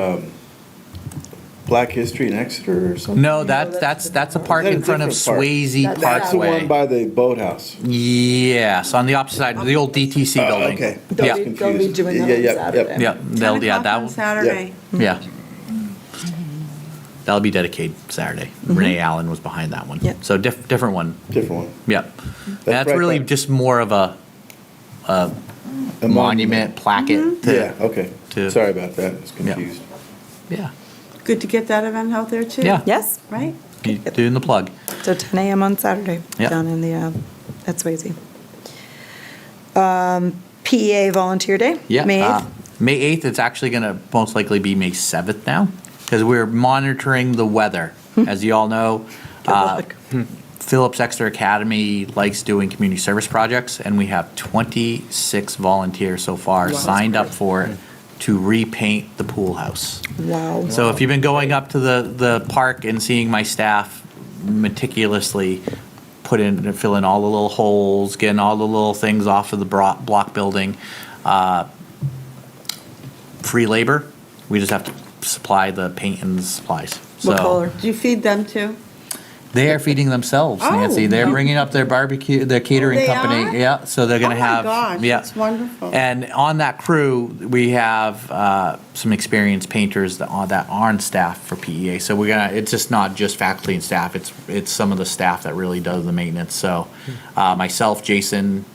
Black History in Exeter or something. No, that's a park Is that a in front of different park? Swayze That's the one Parkway. by the boathouse. Yes, on the opposite side, the old DTC building. Okay. Yeah. They'll be doing that on Saturday. Yeah, 10 yeah, o'clock that on will, Saturday. yeah. That'll be dedicated Saturday. Renee Allen was behind that one. Yep. So different one. Different one. Yep. That's right really by- just more of a A monument placket. Yeah, okay. to- Sorry about that. I was confused. Yeah. Good to get that event out there too. Yeah. Yes, Right? You doing the plug. so 10 a.m. on Saturday, Yep. down in the, at Swayze. PEA Volunteer Day, Yeah. May 8th. May 8th, it's actually going to most likely be May 7th now, because we're monitoring the weather. As you all know, Good luck. Phillips Exeter Academy likes doing community service projects, and we have 26 volunteers so far signed up for it to repaint the pool house. Wow. So if you've been going up to the park and seeing my staff meticulously fill in all the little holes, getting all the little things off of the block building, free labor, we just have to supply the paint and the supplies. What color? Do you feed them too? They are feeding themselves, Nancy. They're bringing up their barbecue, their catering They company. are? Yeah, so they're gonna have. Oh my gosh, yeah. that's wonderful. And on that crew, we have some experienced painters that are on staff for PEA. So it's just not just faculty and staff, it's some of the staff that really does the maintenance. So myself, Jason,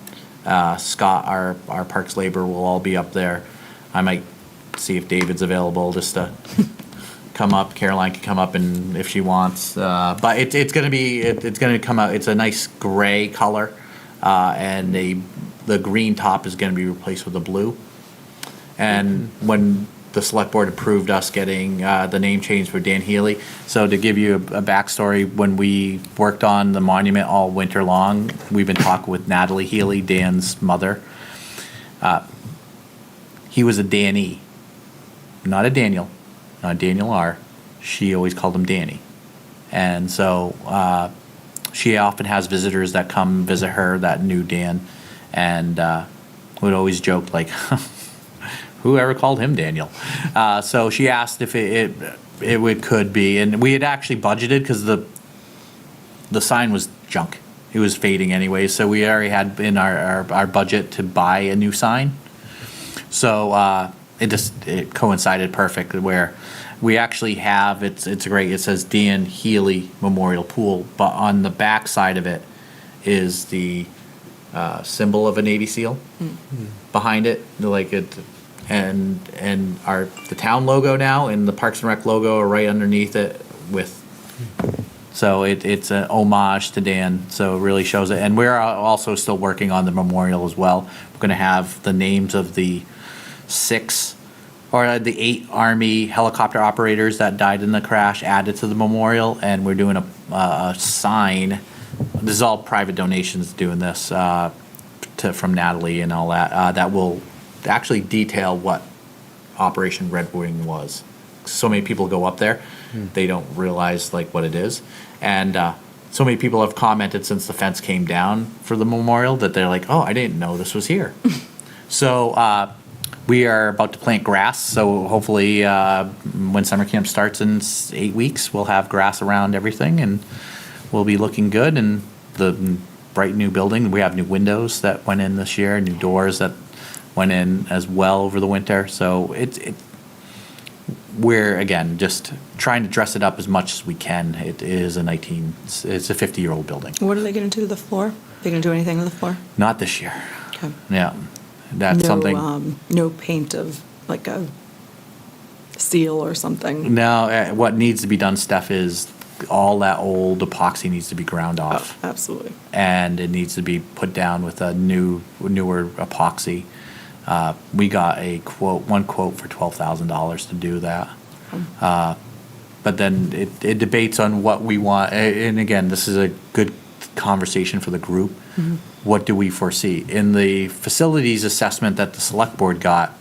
Scott, our parks labor will all be up there. I might see if David's available just to come up. Caroline can come up and if she wants, but it's gonna come out. It's a nice gray color, and the green top is gonna be replaced with a blue. And when the select board approved us getting the name change for Dan Healy, so to give you a backstory, when we worked on the monument all winter long, we've been talking with Natalie Healy, Dan's mother. He was a Danny, not a Daniel. Daniel R. She always called him Danny. And so she often has visitors that come visit her that knew Dan, and would always joke like, whoever called him Daniel? So she asked if it could be, and we had actually budgeted because the sign was junk. It was fading anyway, so we already had in our budget to buy a new sign. So it coincided perfect where we actually have, it's great, it says Dan Healy Memorial Pool, but on the back side of it is the symbol of a Navy SEAL behind it, like it, and the town logo now and the Parks and Rec logo are right underneath it so it's an homage to Dan, so it really shows it. And we're also still working on the memorial as well. We're going to have the names of the 8 Army helicopter operators that died in the crash added to the memorial, and we're doing a sign. This is all private donations doing this from Natalie and all that. That will actually detail what Operation Red Wing was. So many people go up there, they don't realize like what it is, and so many people have commented since the fence came down for the memorial that they're like, oh, I didn't know this was here. So. We are about to plant grass, so hopefully when summer camp starts in 8 weeks, we'll have grass around everything, and we'll be looking good. And the bright new building, we have new windows that went in this year, new doors that went in as well over the winter. So we're again just trying to dress it up as much as we can. It is it's a 50-year-old building. What are they going to do to the floor? They going to do anything to the floor? Not this year. Okay. Yeah. That's something. No paint of like a steel or something. No, what needs to be done, Steph, is all that old epoxy needs to be ground off. Oh, absolutely. And it needs to be put down with a newer epoxy. We got one quote for $12,000 to do that. But then it debates on what we want. And again, this is a good conversation for the group. Mm-hmm. What do we foresee? In the facilities assessment that the select board got,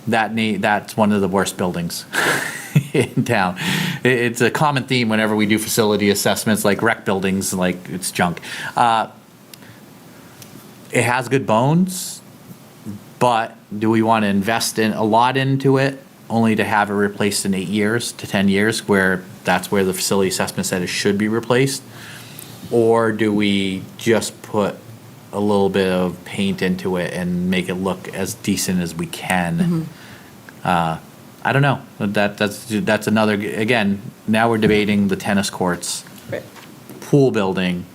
that's one of the worst buildings in town. It's a common theme whenever we do facility assessments, like rec buildings, like it's junk. It has good bones, but do we want to invest a lot into it only to have it replaced in 8 years to 10 years, where that's where the facility assessment said it should be replaced? Or do we just put a little bit of paint into it and make it look as decent as we can? Mm-hmm. I don't know. That's another, again, now we're debating the tennis courts. Right. Pool building.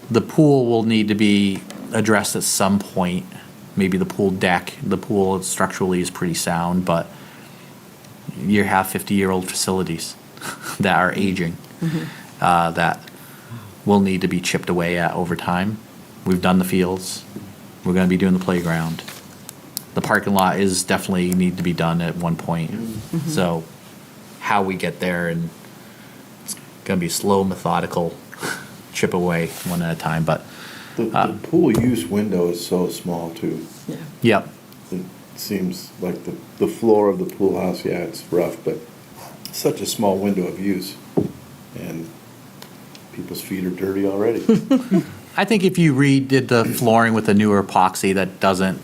The pool will need to be addressed at some point. Maybe the pool deck. The pool structurally is pretty sound, but you have 50-year-old facilities that are aging. Mm-hmm. That will need to be chipped away at over time. We've done the fields. We're going to be doing the playground. The parking lot is definitely need to be done at one point. Mm-hmm. So how we get there, and it's going to be slow, methodical chip away one at a time, but, The pool use window is so small too. yep. It seems like the floor of the pool house, yeah, it's rough, but such a small window of use. And people's feet are dirty already. I think if you redid the flooring with a newer epoxy, that doesn't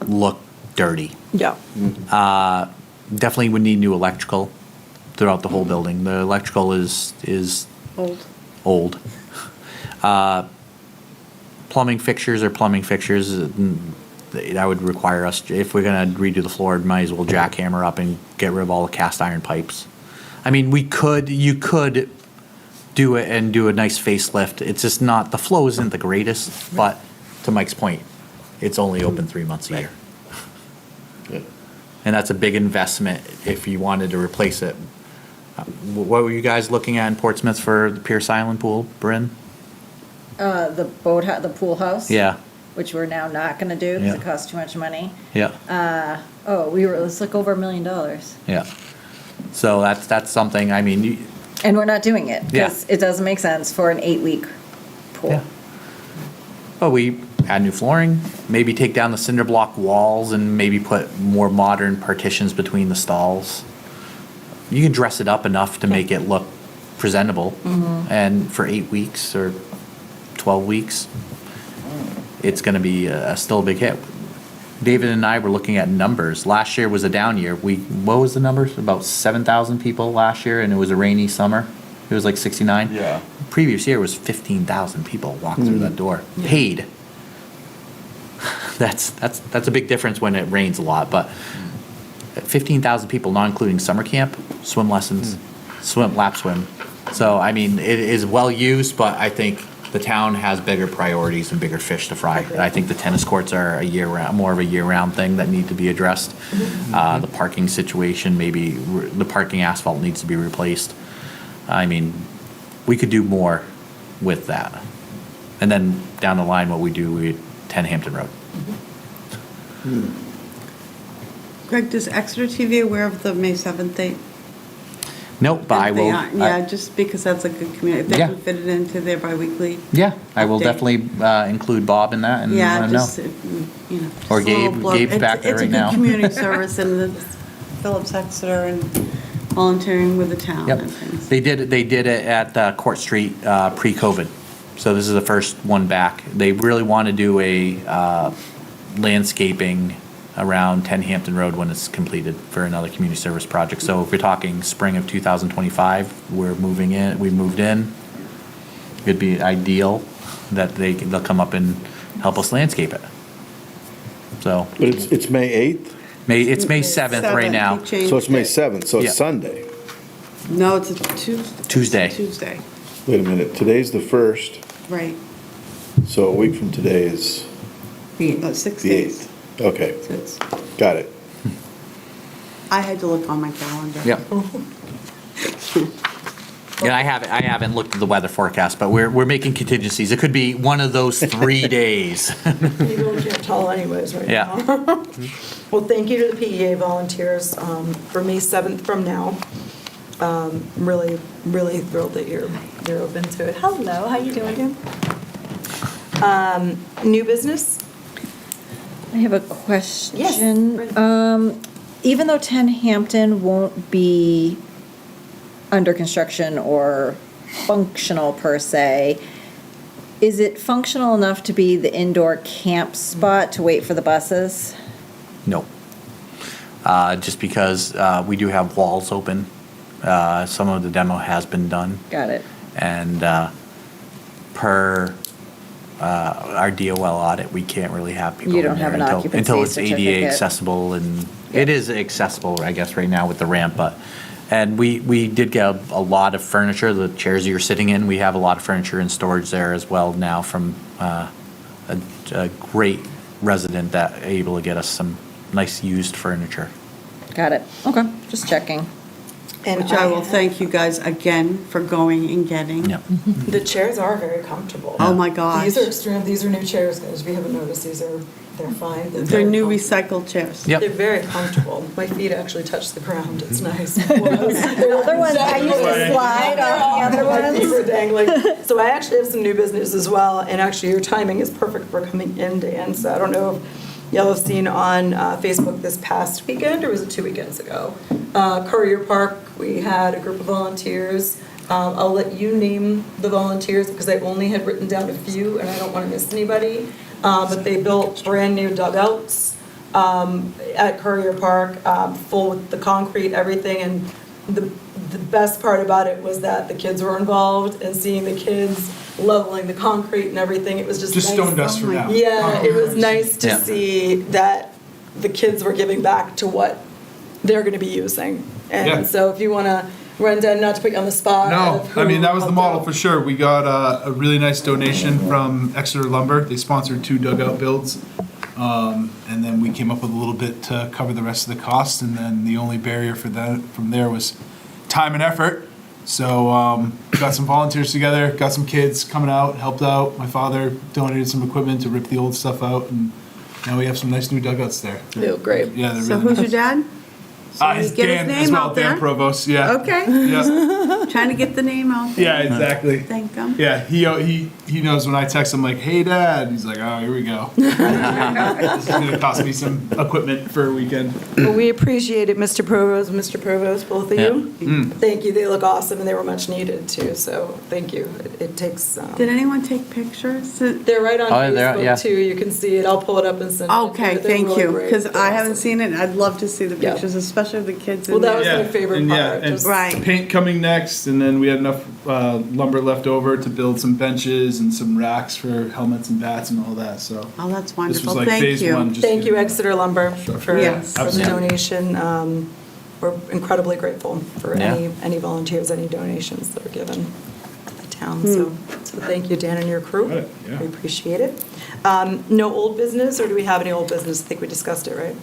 look dirty. Yeah. Definitely would need new electrical throughout the whole building. The electrical is old. Plumbing fixtures are plumbing fixtures. That would require us, if we're gonna redo the floor, might as well jackhammer up and get rid of all the cast iron pipes. I mean, you could do it and do a nice facelift. It's just not, the flow isn't the greatest, but to Mike's point, it's only open 3 months a year. Yeah. And that's a big investment if you wanted to replace it. What were you guys looking at in Portsmouth for the Pierce Island pool, Bryn? The the pool house? Yeah, Which we're now not gonna do because it Yeah. costs too much money. yeah, Let's look over $1 million. yeah. So that's something, I mean, And we're not doing it Yeah. because it doesn't make sense for an 8-week pool. yeah. But we add new flooring, maybe take down the cinder block walls and maybe put more modern partitions between the stalls. You can dress it up enough to make it look presentable. And for 8 weeks or 12 weeks, it's gonna be still a big hit. David and I were looking at numbers. Last year was a down year. What was the numbers? About 7,000 people last year, and it was a rainy summer. It was like 69. Yeah. Previous year was 15,000 people walked through that door, paid. That's a big difference when it rains a lot, but 15,000 people, not including summer camp, swim lessons, lap swim. So, I mean, it is well used, but I think the town has bigger priorities and bigger fish to fry. I think the tennis courts are more of a year-round thing that need to be addressed. The parking situation, maybe the parking asphalt needs to be replaced. I mean, we could do more with that. And then down the line, what we do, 10 Hampton Road. Greg, does Exeter TV aware of the May 7th date? Nope, but I If they will. aren't, Yeah, just because that's a good community, if they Yeah. can fit it into their bi-weekly. Yeah, I will update. definitely include Bob in that and let Yeah, him know. just, you know. just Or a little Gabe. blurb. Gabe's back there right now. It's a good community service and the Phillips Exeter and volunteering with the town Yep. and things. They did it at Court Street pre-COVID. So this is the first one back. They really want to do a landscaping around 10 Hampton Road when it's completed for another community service project. So if we're talking spring of 2025, we moved in. It'd be ideal that they'll come up and help us landscape it. So But it's May 8th, it's May 7th right now. He changed so it's May it. 7th, so Yeah. it's Sunday. No, it's a Tuesday. Tuesday. Tuesday, Wait a minute, today's the 1st, right. so a week from today is 6 the days. 8th. Okay, So it's- got it. I had to look on my calendar. Yep. Yeah, I haven't looked at the weather forecast, but we're making contingencies. It could be one of those 3 days. You really can't tell anyways right Yeah. now. Well, thank you to the PEA volunteers for May 7th from now. Really, really thrilled that you're open to it. Hello, how you doing? New business? I have a question. Yes. Even though 10 Hampton won't be under construction or functional per se, is it functional enough to be the indoor camp spot to wait for the buses? No. Just because we do have walls open. Some of the demo has been done. Got it. And per our DOL audit, we can't really have people You in don't there have an occupancy until it's ADA certificate. accessible, and it is accessible, I guess, right now with the ramp, and we did get a lot of furniture, the chairs you're sitting in, we have a lot of furniture in storage there as well now from a great resident that able to get us some nice used furniture. Got it. Okay, just checking. And Which I will thank you guys again for going and getting. Yep. The chairs are very comfortable. Oh, my gosh. These are new chairs, guys. If you haven't noticed, They're fine. They're very new comfortable. recycled chairs. Yep. They're very comfortable. My feet actually touch the ground. It's nice. The other ones, I used to slide off the other My feet were ones. dangling. So I actually have some new business as well, and actually your timing is perfect for coming in, Dan. So I don't know if y'all have seen on Facebook this past weekend, or was it 2 weekends ago? Courier Park, we had a group of volunteers. I'll let you name the volunteers because I only had written down a few and I don't want to miss anybody. But they built brand new dugouts at Courier Park, full with the concrete, everything. And the best part about it was that the kids were involved and seeing the kids leveling the concrete and everything. It was just Just nice. stone dust for now. Yeah, it was nice to Yeah. see that the kids were giving back to what they're going to be using. And Yeah. so if you want to run down, not to put you on the spot. No, of I mean, who that was the helped model out. for sure. We got a really nice donation from Exeter Lumber. They sponsored 2 dugout builds. And then we came up with a little bit to cover the rest of the cost. And then the only barrier for that from there was time and effort. So got some volunteers together, got some kids coming out, helped out. My father donated some equipment to rip the old stuff out. And now we have some nice new dugouts there. They look great. Yeah, they're So really who's your nice. dad? His get his Dan name as well, out Dan there? Provost, yeah. Okay, Yeah, trying to get the name out there. yeah, exactly. Thank him. Yeah, he knows when I text him like, "Hey, Dad," he's like, "Oh, here we go." This is gonna cost me some equipment for a weekend. Well, we appreciate it, Mr. Provost, Mr. Provost, both of you. Thank you. They look awesome and they were much needed too. So thank you. It takes. Did anyone take pictures? They're right on Oh, they're- Facebook yeah. too. You can see it. I'll pull it up and send it. to you. Okay, They're thank really you, great. because They're I haven't awesome. seen it. I'd love to see the Yeah. pictures, especially of the kids in Well, that there. was my favorite and part. and Just- Right. paint coming next, and then we had enough lumber left over to build some benches and some racks for helmets and bats and all that. So Oh, that's this wonderful. was like Thank phase you. one. Just Thank you, getting- Exeter Lumber, for Yes. the Absolutely. donation. We're incredibly grateful for Yeah. any volunteers, any donations that are given to the town. So thank you, Dan, and your crew. Got it, yeah. We appreciate it. No old business, or do we have any old business? I think we discussed it, right?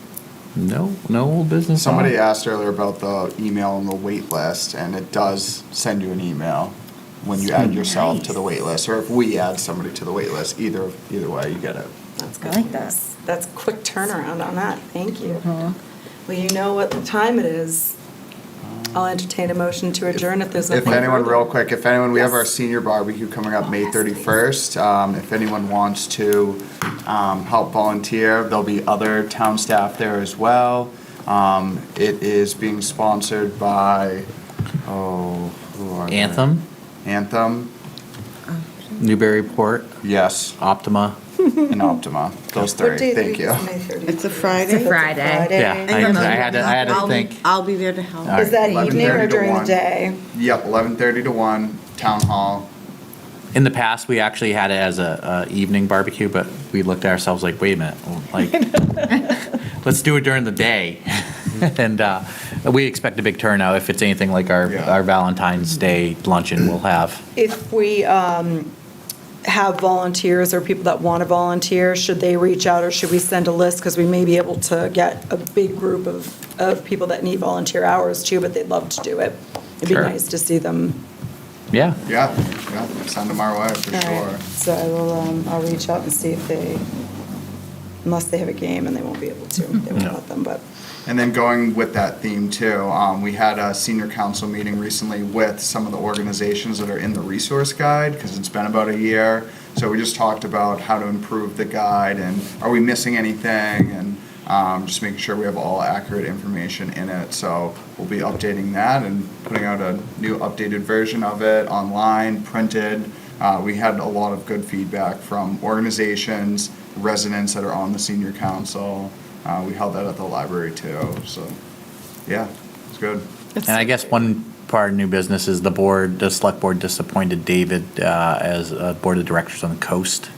No old business. on Somebody it? asked earlier about the email and the wait list, and it does send you an email when you add yourself to the wait list, or if we add somebody to the wait list. Either way, you get it. That's I good. like that. That's quick turnaround on that. Thank you. Well, you know what the time it is. I'll entertain a motion to adjourn if there's nothing If anyone, further. real quick, if anyone, we have our Yes. senior barbecue coming up May 31st. If anyone wants to help volunteer, there'll be other town staff there as well. It is being sponsored by, who are they? Anthem, Anthem, Newburyport, yes, Optima. and Optima. Those What three, day of the thank week you. is May 30th? It's a Friday. It's a Friday. Yeah, And I you're had to I'll- think. I'll be there to help. All right. Is that evening 11:30 or to during the 1. day? Yep, 11:30 to 1, Town Hall. In the past, we actually had it as a evening barbecue, but we looked at ourselves like, wait a minute, like, let's do it during the day. And we expect a big turnout. If it's anything like Yeah. our Valentine's Day luncheon we'll have. If we have volunteers or people that want to volunteer, should they reach out or should we send a list? Because we may be able to get a big group of people that need volunteer hours too, but they'd love to do it. It'd be Sure. nice to see them. Yeah. Yeah, send them our way for All sure. right. So I will, I'll reach out and see if they, unless they have a game and they won't be able to, they won't No. let them, but. And then going with that theme too, we had a senior council meeting recently with some of the organizations that are in the resource guide, because it's been about a year. So we just talked about how to improve the guide and are we missing anything, and just making sure we have all accurate information in it. So we'll be updating that and putting out a new updated version of it online, printed. We had a lot of good feedback from organizations, residents that are on the senior council. We held that at the library too, so, yeah, it's good. And I guess one part of new business is the select board just appointed David as a board of directors on the coast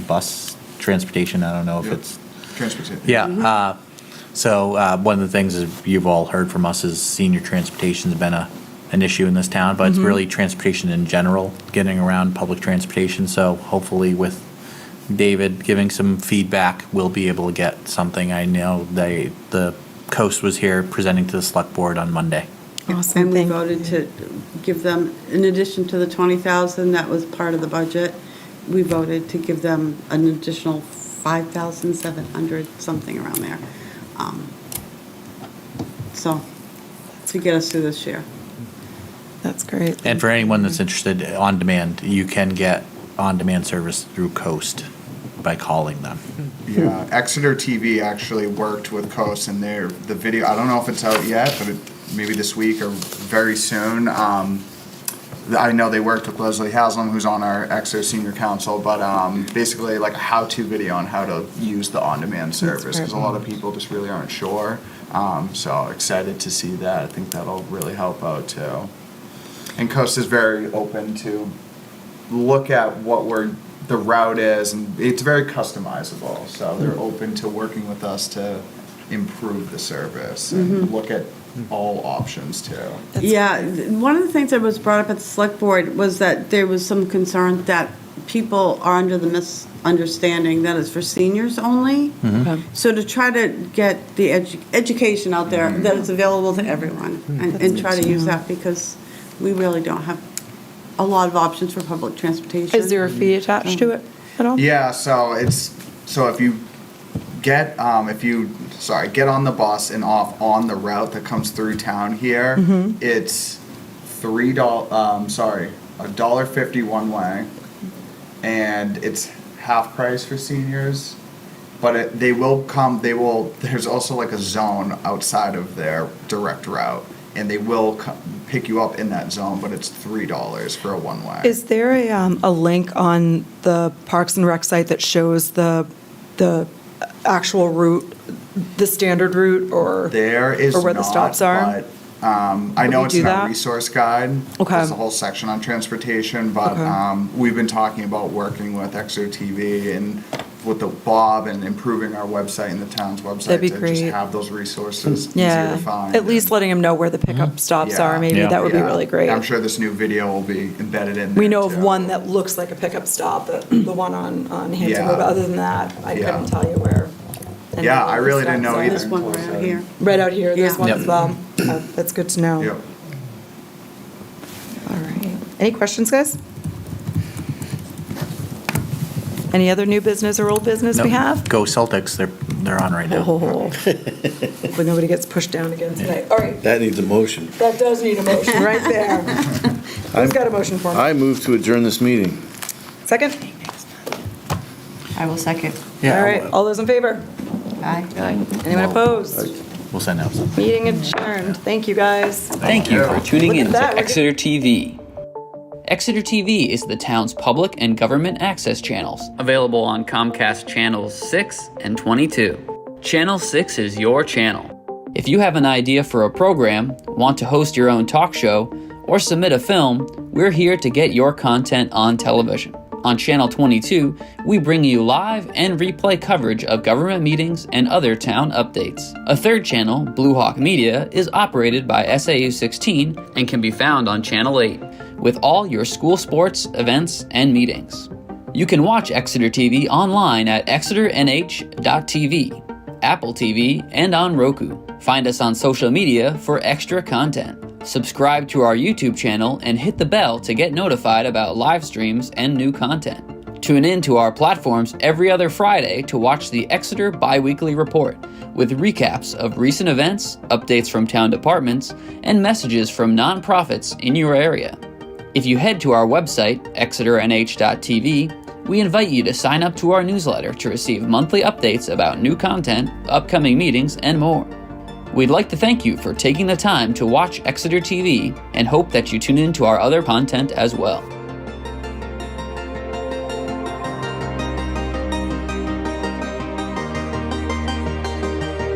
bus transportation. I don't know if Yep. it's. Transportation. Yeah, so one of the things is you've all heard from us is senior transportation's been an issue in this town, but it's really transportation in general, getting around public transportation. So hopefully with David giving some feedback, we'll be able to get something. I know the coast was here presenting to the select board on Monday. Awesome, And we thank voted to give them, in addition to the 20,000 that was part of the budget, we voted to give them an additional 5,700, something around there. So, to get us through this year. That's great. And for anyone that's interested, on demand, you can get on-demand service through Coast by calling them. Yeah, Exeter TV actually worked with Coast, and the video, I don't know if it's out yet, but maybe this week or very soon. I know they worked with Leslie Haslam, who's on our Exeter Senior Council, but basically like a how-to video on how to use the on-demand service, because a lot of people just really aren't sure. So excited to see that. I think that'll really help out too. And Coast is very open to look at what the route is, and it's very customizable. So they're open to working with us to improve the service and look at all options too. Yeah, one of the things that was brought up at the select board was that there was some concern that people are under the misunderstanding that it's for seniors only. So to try to get the education out there, that it's available to everyone, and try to use that, because we really don't have a lot of options for public transportation. Is there a fee attached to it at all? Yeah, so if you get get on the bus and off on the route that comes through town here, it's $1.50 one way, and it's half price for seniors. But there's also like a zone outside of their direct route, and they will pick you up in that zone, but it's $3 for a one-way. Is there a link on the Parks and Rec site that shows the actual route, the standard route, or There is or where the not, stops are? but, I know we it's do in our that? resource guide. Okay. There's a whole section on transportation, but Okay. we've been talking about working with Exeter TV and with the Bob and improving our website and the town's website That'd be to great. just have those resources easier Yeah, to find. at least letting them know where the pickup stops Yeah. are, maybe, Yeah. that would be Yeah. really great. I'm sure this new video will be embedded in there We know of too. one that looks like a pickup stop, the one on Hampton Yeah. Road, but other than that, I Yeah. couldn't tell you where. any Yeah, of I the really didn't stops know are. either. There's one right out here. Right out here, there's Yeah. one Yep. as well. That's good to know. Yep. All right. Any questions, guys? Any other new business or old business we Nope. have? Go Celtics, they're on right now. Oh, hopefully nobody gets pushed down again tonight. All right, That needs a motion. that does need a motion right there. Who's got a motion for me? I move to adjourn this meeting. Second? I will second. Yeah, All right, all those in favor? Aye. Anyone opposed? We'll send out some. Meeting adjourned. Thank you, guys. Thank you for tuning Look at in that, to we're Exeter TV. Exeter TV is the town's public and government access channels, available on Comcast Channels 6 and 22. Channel 6 is your channel. If you have an idea for a program, want to host your own talk show, or submit a film, we're here to get your content on television. On Channel 22, we bring you live and replay coverage of government meetings and other town updates. A third channel, Blue Hawk Media, is operated by SAU 16 and can be found on Channel 8, with all your school sports, events, and meetings. You can watch Exeter TV online at exeternh.tv, Apple TV, and on Roku. Find us on social media for extra content. Subscribe to our YouTube channel and hit the bell to get notified about live streams and new content. Tune in to our platforms every other Friday to watch the Exeter Biweekly Report, with recaps of recent events, updates from town departments, and messages from nonprofits in your area. If you head to our website, exeternh.tv, we invite you to sign up to our newsletter to receive monthly updates about new content, upcoming meetings, and more. We'd like to thank you for taking the time to watch Exeter TV and hope that you tune in to our other content as well.